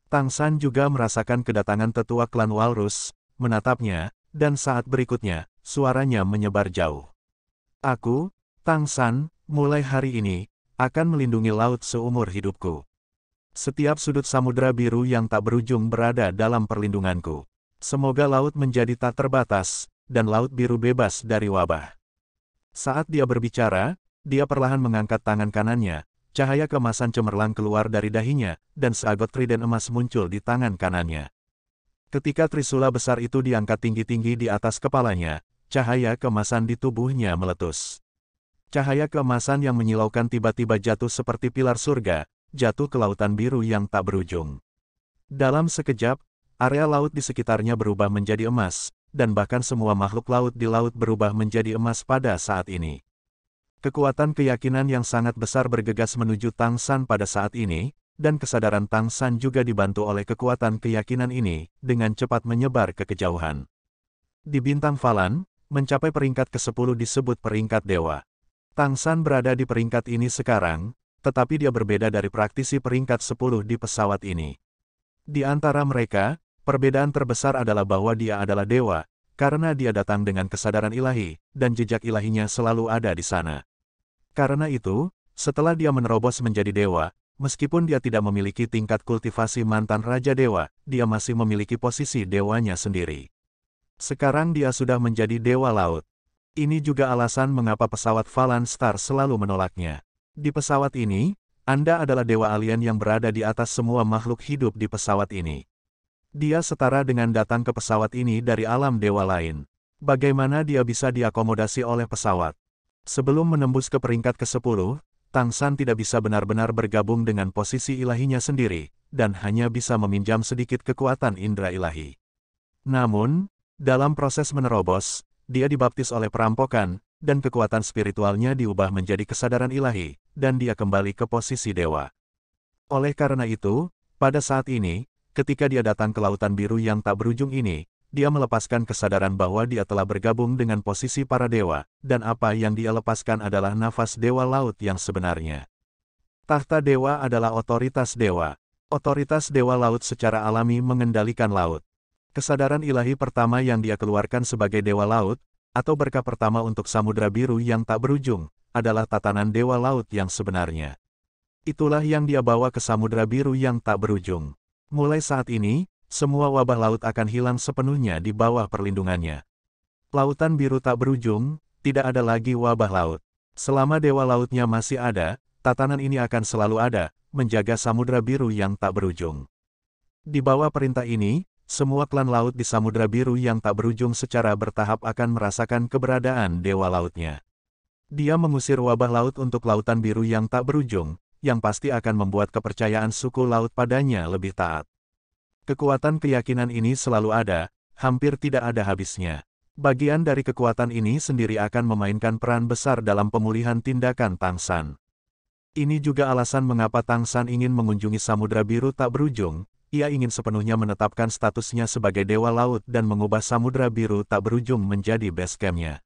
Tang San juga merasakan kedatangan tetua klan Walrus, menatapnya, dan saat berikutnya, suaranya menyebar jauh. Aku, Tang San, mulai hari ini, akan melindungi laut seumur hidupku. Setiap sudut samudera biru yang tak berujung berada dalam perlindunganku. Semoga laut menjadi tak terbatas, dan laut biru bebas dari wabah. Saat dia berbicara, dia perlahan mengangkat tangan kanannya. Cahaya keemasan cemerlang keluar dari dahinya, dan seagot trident emas muncul di tangan kanannya. Ketika trisula besar itu diangkat tinggi-tinggi di atas kepalanya, cahaya keemasan di tubuhnya meletus. Cahaya keemasan yang menyilaukan tiba-tiba jatuh seperti pilar surga, jatuh ke lautan biru yang tak berujung. Dalam sekejap, area laut di sekitarnya berubah menjadi emas, dan bahkan semua makhluk laut di laut berubah menjadi emas pada saat ini. Kekuatan keyakinan yang sangat besar bergegas menuju Tang San pada saat ini, dan kesadaran Tang San juga dibantu oleh kekuatan keyakinan ini, dengan cepat menyebar ke kejauhan. Di bintang Falan, mencapai peringkat ke-10 disebut peringkat dewa. Tang San berada di peringkat ini sekarang, tetapi dia berbeda dari praktisi peringkat 10 di pesawat ini. Di antara mereka, perbedaan terbesar adalah bahwa dia adalah dewa, karena dia datang dengan kesadaran ilahi, dan jejak ilahinya selalu ada di sana. Karena itu, setelah dia menerobos menjadi dewa, meskipun dia tidak memiliki tingkat kultivasi mantan Raja Dewa, dia masih memiliki posisi dewanya sendiri. Sekarang dia sudah menjadi dewa laut. Ini juga alasan mengapa pesawat Falan Star selalu menolaknya. Di pesawat ini, Anda adalah dewa alien yang berada di atas semua makhluk hidup di pesawat ini. Dia setara dengan datang ke pesawat ini dari alam dewa lain. Bagaimana dia bisa diakomodasi oleh pesawat? Sebelum menembus ke peringkat ke-10, Tang San tidak bisa benar-benar bergabung dengan posisi ilahinya sendiri, dan hanya bisa meminjam sedikit kekuatan indera ilahi. Namun, dalam proses menerobos, dia dibaptis oleh perampokan, dan kekuatan spiritualnya diubah menjadi kesadaran ilahi, dan dia kembali ke posisi dewa. Oleh karena itu, pada saat ini, ketika dia datang ke lautan biru yang tak berujung ini, dia melepaskan kesadaran bahwa dia telah bergabung dengan posisi para dewa, dan apa yang dia lepaskan adalah nafas dewa laut yang sebenarnya. Tahta dewa adalah otoritas dewa. Otoritas dewa laut secara alami mengendalikan laut. Kesadaran ilahi pertama yang dia keluarkan sebagai dewa laut, atau berkah pertama untuk samudera biru yang tak berujung, adalah tatanan dewa laut yang sebenarnya. Itulah yang dia bawa ke samudera biru yang tak berujung. Mulai saat ini, semua wabah laut akan hilang sepenuhnya di bawah perlindungannya. Lautan biru tak berujung, tidak ada lagi wabah laut. Selama dewa lautnya masih ada, tatanan ini akan selalu ada, menjaga samudera biru yang tak berujung. Di bawah perintah ini, semua klan laut di samudera biru yang tak berujung secara bertahap akan merasakan keberadaan dewa lautnya. Dia mengusir wabah laut untuk lautan biru yang tak berujung, yang pasti akan membuat kepercayaan suku laut padanya lebih taat. Kekuatan keyakinan ini selalu ada, hampir tidak ada habisnya. Bagian dari kekuatan ini sendiri akan memainkan peran besar dalam pemulihan tindakan Tang San. Ini juga alasan mengapa Tang San ingin mengunjungi samudera biru tak berujung, ia ingin sepenuhnya menetapkan statusnya sebagai dewa laut dan mengubah samudera biru tak berujung menjadi base camp-nya.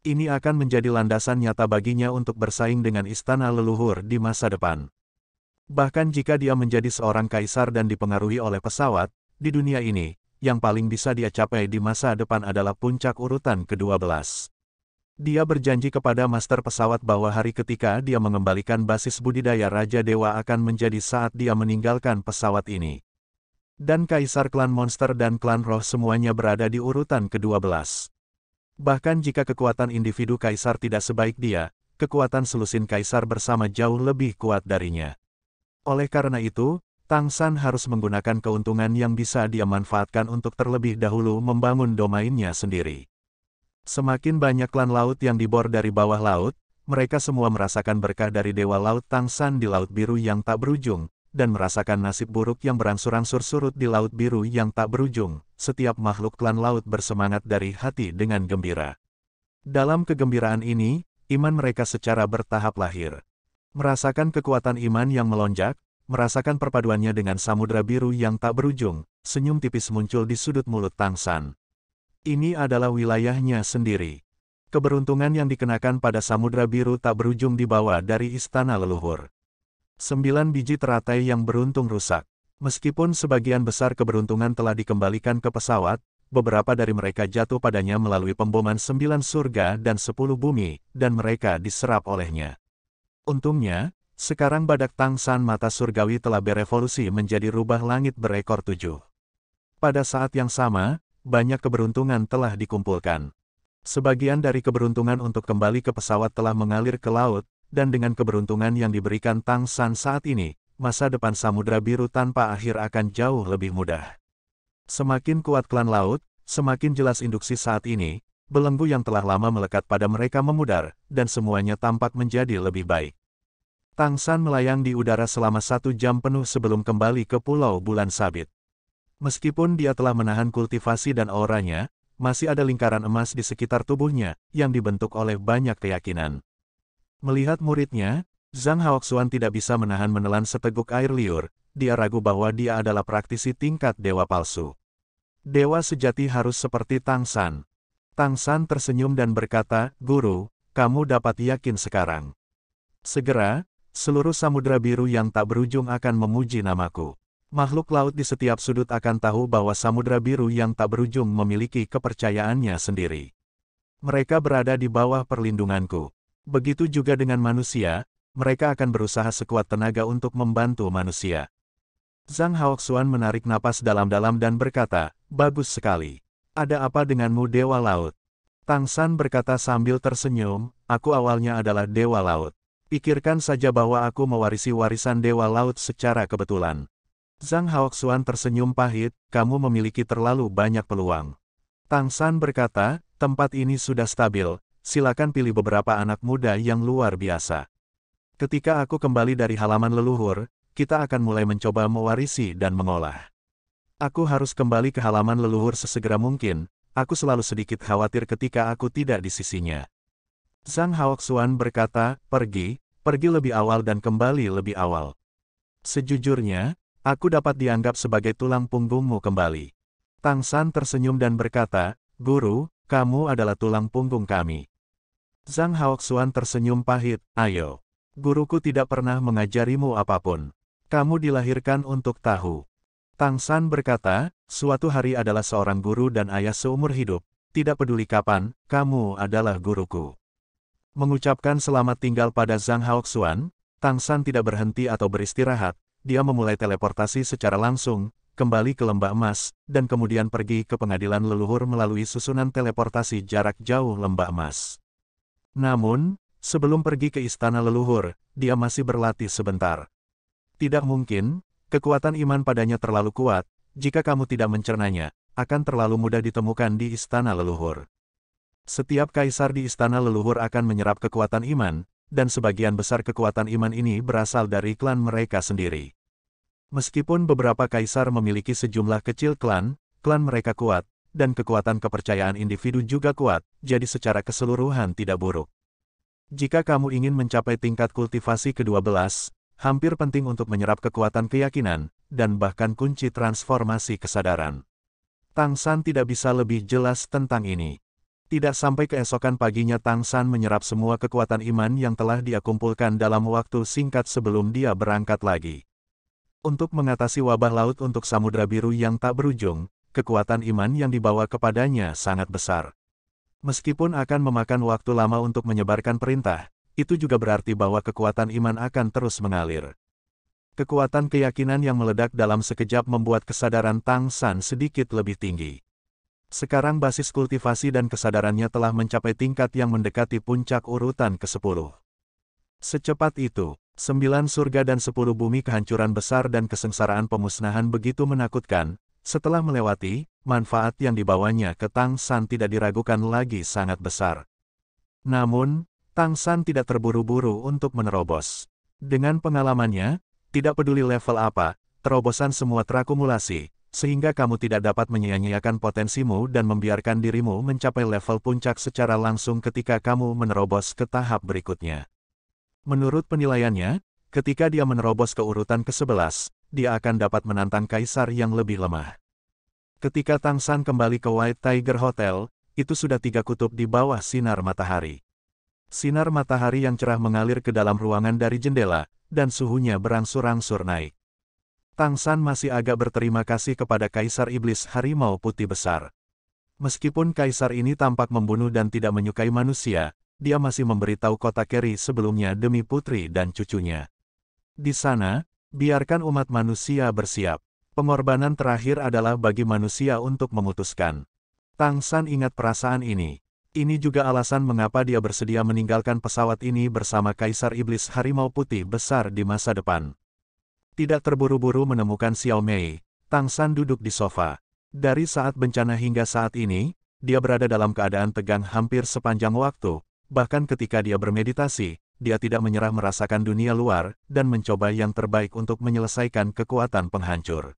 Ini akan menjadi landasan nyata baginya untuk bersaing dengan istana leluhur di masa depan. Bahkan jika dia menjadi seorang kaisar dan dipengaruhi oleh pesawat, di dunia ini, yang paling bisa dia capai di masa depan adalah puncak urutan ke-12. Dia berjanji kepada master pesawat bahwa hari ketika dia mengembalikan basis budidaya Raja Dewa akan menjadi saat dia meninggalkan pesawat ini. Dan kaisar klan monster dan klan roh semuanya berada di urutan ke-12. Bahkan jika kekuatan individu kaisar tidak sebaik dia, kekuatan selusin kaisar bersama jauh lebih kuat darinya. Oleh karena itu, Tang San harus menggunakan keuntungan yang bisa dia manfaatkan untuk terlebih dahulu membangun domainnya sendiri. Semakin banyak klan laut yang dibor dari bawah laut, mereka semua merasakan berkah dari Dewa Laut Tang San di Laut Biru yang tak berujung, dan merasakan nasib buruk yang berangsur-angsur surut di Laut Biru yang tak berujung, setiap makhluk klan laut bersemangat dari hati dengan gembira. Dalam kegembiraan ini, iman mereka secara bertahap lahir. Merasakan kekuatan iman yang melonjak, merasakan perpaduannya dengan samudra biru yang tak berujung, senyum tipis muncul di sudut mulut Tang San. Ini adalah wilayahnya sendiri. Keberuntungan yang dikenakan pada samudra biru tak berujung dibawa dari istana leluhur. 9 biji teratai yang beruntung rusak. Meskipun sebagian besar keberuntungan telah dikembalikan ke pesawat, beberapa dari mereka jatuh padanya melalui pemboman 9 surga dan 10 bumi, dan mereka diserap olehnya. Untungnya, sekarang badak Tang San mata surgawi telah berevolusi menjadi rubah langit berekor 7. Pada saat yang sama, banyak keberuntungan telah dikumpulkan. Sebagian dari keberuntungan untuk kembali ke pesawat telah mengalir ke laut, dan dengan keberuntungan yang diberikan Tang San saat ini, masa depan samudra biru tanpa akhir akan jauh lebih mudah. Semakin kuat klan laut, semakin jelas induksi saat ini, belenggu yang telah lama melekat pada mereka memudar, dan semuanya tampak menjadi lebih baik. Tang San melayang di udara selama 1 jam penuh sebelum kembali ke Pulau Bulan Sabit. Meskipun dia telah menahan kultivasi dan auranya, masih ada lingkaran emas di sekitar tubuhnya, yang dibentuk oleh banyak keyakinan. Melihat muridnya, Zhang Haoxuan tidak bisa menahan menelan seteguk air liur, dia ragu bahwa dia adalah praktisi tingkat dewa palsu. Dewa sejati harus seperti Tang San. Tang San tersenyum dan berkata, "Guru, kamu dapat yakin sekarang. Segera, seluruh samudra biru yang tak berujung akan memuji namaku. Makhluk laut di setiap sudut akan tahu bahwa samudra biru yang tak berujung memiliki kepercayaannya sendiri. Mereka berada di bawah perlindunganku. Begitu juga dengan manusia, mereka akan berusaha sekuat tenaga untuk membantu manusia." Zhang Haoxuan menarik napas dalam-dalam dan berkata, "Bagus sekali. Ada apa denganmu Dewa Laut?" Tang San berkata sambil tersenyum, "Aku awalnya adalah Dewa Laut. Pikirkan saja bahwa aku mewarisi warisan Dewa Laut secara kebetulan." Zhang Haoxuan tersenyum pahit, "Kamu memiliki terlalu banyak peluang." Tang San berkata, "Tempat ini sudah stabil, silakan pilih beberapa anak muda yang luar biasa. Ketika aku kembali dari halaman leluhur, kita akan mulai mencoba mewarisi dan mengolah. Aku harus kembali ke halaman leluhur sesegera mungkin, aku selalu sedikit khawatir ketika aku tidak di sisinya." Zhang Haoxuan berkata, pergi lebih awal dan kembali lebih awal. Sejujurnya, aku dapat dianggap sebagai tulang punggungmu kembali." Tang San tersenyum dan berkata, "Guru, kamu adalah tulang punggung kami." Zhang Haoxuan tersenyum pahit, "Ayo. Guruku tidak pernah mengajarimu apapun. Kamu dilahirkan untuk tahu." Tang San berkata, "Suatu hari adalah seorang guru dan ayah seumur hidup, tidak peduli kapan, kamu adalah guruku." Mengucapkan selamat tinggal pada Zhang Haoxuan, Tang San tidak berhenti atau beristirahat, dia memulai teleportasi secara langsung, kembali ke lembah emas, dan kemudian pergi ke pengadilan leluhur melalui susunan teleportasi jarak jauh lembah emas. Namun, sebelum pergi ke istana leluhur, dia masih berlatih sebentar. Tidak mungkin, kekuatan iman padanya terlalu kuat, jika kamu tidak mencernanya, akan terlalu mudah ditemukan di istana leluhur. Setiap kaisar di istana leluhur akan menyerap kekuatan iman, dan sebagian besar kekuatan iman ini berasal dari klan mereka sendiri. Meskipun beberapa kaisar memiliki sejumlah kecil klan mereka kuat, dan kekuatan kepercayaan individu juga kuat, jadi secara keseluruhan tidak buruk. Jika kamu ingin mencapai tingkat kultivasi ke-12, hampir penting untuk menyerap kekuatan keyakinan, dan bahkan kunci transformasi kesadaran. Tang San tidak bisa lebih jelas tentang ini. Tidak sampai keesokan paginya Tang San menyerap semua kekuatan iman yang telah dia kumpulkan dalam waktu singkat sebelum dia berangkat lagi. Untuk mengatasi wabah laut untuk samudra biru yang tak berujung, kekuatan iman yang dibawa kepadanya sangat besar. Meskipun akan memakan waktu lama untuk menyebarkan perintah, itu juga berarti bahwa kekuatan iman akan terus mengalir. Kekuatan keyakinan yang meledak dalam sekejap membuat kesadaran Tang San sedikit lebih tinggi. Sekarang basis kultivasi dan kesadarannya telah mencapai tingkat yang mendekati puncak urutan ke-10. Secepat itu, 9 surga dan 10 bumi kehancuran besar dan kesengsaraan pemusnahan begitu menakutkan, setelah melewati, manfaat yang dibawanya ke Tang San tidak diragukan lagi sangat besar. Namun, Tang San tidak terburu-buru untuk menerobos. Dengan pengalamannya, tidak peduli level apa, terobosan semua terakumulasi, sehingga kamu tidak dapat menyia-nyiakan potensimu dan membiarkan dirimu mencapai level puncak secara langsung ketika kamu menerobos ke tahap berikutnya. Menurut penilaiannya, ketika dia menerobos ke urutan ke-11, dia akan dapat menantang kaisar yang lebih lemah. Ketika Tang San kembali ke White Tiger Hotel, itu sudah 3 kutub di bawah sinar matahari. Sinar matahari yang cerah mengalir ke dalam ruangan dari jendela, dan suhunya berangsur-angsur naik. Tang San masih agak berterima kasih kepada Kaisar Iblis Harimau Putih Besar. Meskipun Kaisar ini tampak membunuh dan tidak menyukai manusia, dia masih memberitahu kota Keri sebelumnya demi putri dan cucunya. Di sana, biarkan umat manusia bersiap. Pengorbanan terakhir adalah bagi manusia untuk memutuskan. Tang San ingat perasaan ini. Ini juga alasan mengapa dia bersedia meninggalkan pesawat ini bersama Kaisar Iblis Harimau Putih Besar di masa depan. Tidak terburu-buru menemukan Xiao Mei, Tang San duduk di sofa. Dari saat bencana hingga saat ini, dia berada dalam keadaan tegang hampir sepanjang waktu. Bahkan ketika dia bermeditasi, dia tidak menyerah merasakan dunia luar, dan mencoba yang terbaik untuk menyelesaikan kekuatan penghancur.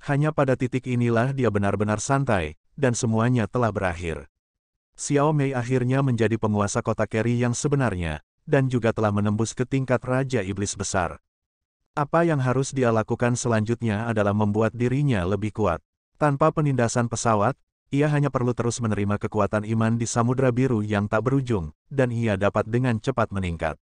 Hanya pada titik inilah dia benar-benar santai, dan semuanya telah berakhir. Xiao Mei akhirnya menjadi penguasa kota Keri yang sebenarnya, dan juga telah menembus ke tingkat Raja Iblis Besar. Apa yang harus dia lakukan selanjutnya adalah membuat dirinya lebih kuat. Tanpa penindasan pesawat, ia hanya perlu terus menerima kekuatan iman di Samudra Biru yang tak berujung, dan ia dapat dengan cepat meningkat.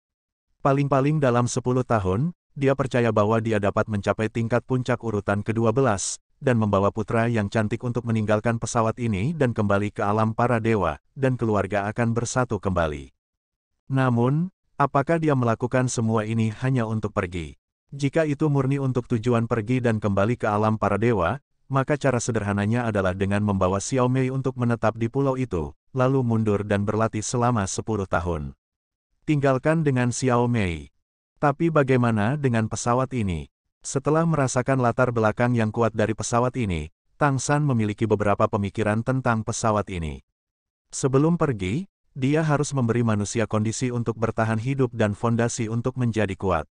Paling-paling dalam 10 tahun, dia percaya bahwa dia dapat mencapai tingkat puncak urutan ke-12, dan membawa putra yang cantik untuk meninggalkan pesawat ini dan kembali ke alam para dewa, dan keluarga akan bersatu kembali. Namun, apakah dia melakukan semua ini hanya untuk pergi? Jika itu murni untuk tujuan pergi dan kembali ke alam para dewa, maka cara sederhananya adalah dengan membawa Xiao Mei untuk menetap di pulau itu, lalu mundur dan berlatih selama 10 tahun. Tinggalkan dengan Xiao Mei. Tapi bagaimana dengan pesawat ini? Setelah merasakan latar belakang yang kuat dari pesawat ini, Tang San memiliki beberapa pemikiran tentang pesawat ini. Sebelum pergi, dia harus memberi manusia kondisi untuk bertahan hidup dan fondasi untuk menjadi kuat.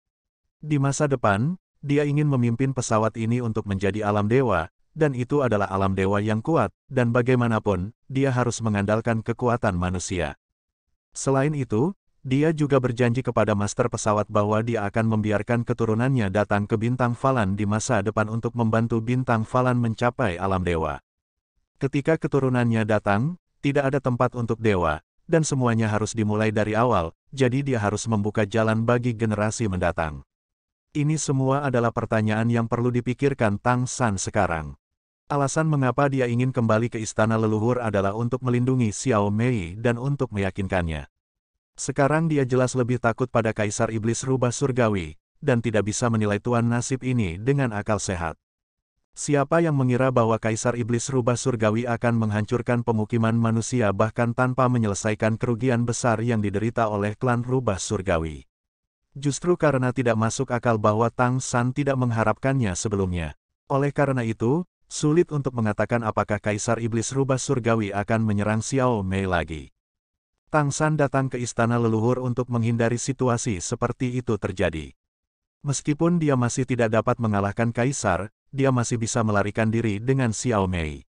Di masa depan, dia ingin memimpin pesawat ini untuk menjadi alam dewa, dan itu adalah alam dewa yang kuat, dan bagaimanapun, dia harus mengandalkan kekuatan manusia. Selain itu, dia juga berjanji kepada master pesawat bahwa dia akan membiarkan keturunannya datang ke Bintang Falan di masa depan untuk membantu Bintang Falan mencapai alam dewa. Ketika keturunannya datang, tidak ada tempat untuk dewa, dan semuanya harus dimulai dari awal, jadi dia harus membuka jalan bagi generasi mendatang. Ini semua adalah pertanyaan yang perlu dipikirkan Tang San sekarang. Alasan mengapa dia ingin kembali ke istana leluhur adalah untuk melindungi Xiao Mei dan untuk meyakinkannya. Sekarang dia jelas lebih takut pada Kaisar Iblis Rubah Surgawi, dan tidak bisa menilai tuan nasib ini dengan akal sehat. Siapa yang mengira bahwa Kaisar Iblis Rubah Surgawi akan menghancurkan pemukiman manusia bahkan tanpa menyelesaikan kerugian besar yang diderita oleh klan Rubah Surgawi? Justru karena tidak masuk akal bahwa Tang San tidak mengharapkannya sebelumnya. Oleh karena itu, sulit untuk mengatakan apakah Kaisar Iblis Rubah Surgawi akan menyerang Xiao Mei lagi. Tang San datang ke istana leluhur untuk menghindari situasi seperti itu terjadi. Meskipun dia masih tidak dapat mengalahkan Kaisar, dia masih bisa melarikan diri dengan Xiao Mei.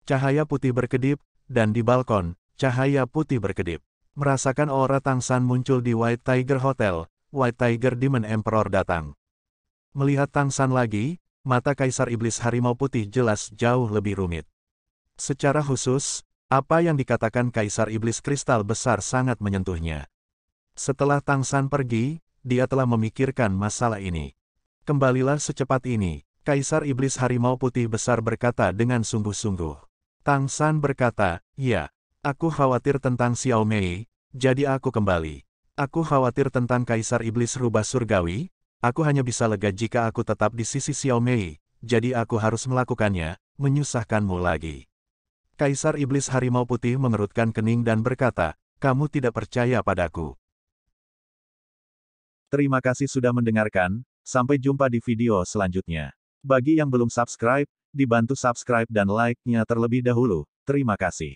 Cahaya putih berkedip, dan di balkon, cahaya putih berkedip. Merasakan aura Tang San muncul di White Tiger Hotel, White Tiger Demon Emperor datang. Melihat Tang San lagi, mata Kaisar Iblis Harimau Putih jelas jauh lebih rumit. Secara khusus, apa yang dikatakan Kaisar Iblis Kristal Besar sangat menyentuhnya. Setelah Tang San pergi, dia telah memikirkan masalah ini. Kembalilah secepat ini, Kaisar Iblis Harimau Putih Besar berkata dengan sungguh-sungguh. Tang San berkata, ya, aku khawatir tentang Xiao Mei, jadi aku kembali. Aku khawatir tentang Kaisar Iblis Rubah Surgawi. Aku hanya bisa lega jika aku tetap di sisi Xiao Mei, jadi aku harus melakukannya, menyusahkanmu lagi. Kaisar Iblis Harimau Putih mengerutkan kening dan berkata, kamu tidak percaya padaku. Terima kasih sudah mendengarkan, sampai jumpa di video selanjutnya. Bagi yang belum subscribe, dibantu subscribe dan like-nya terlebih dahulu, terima kasih.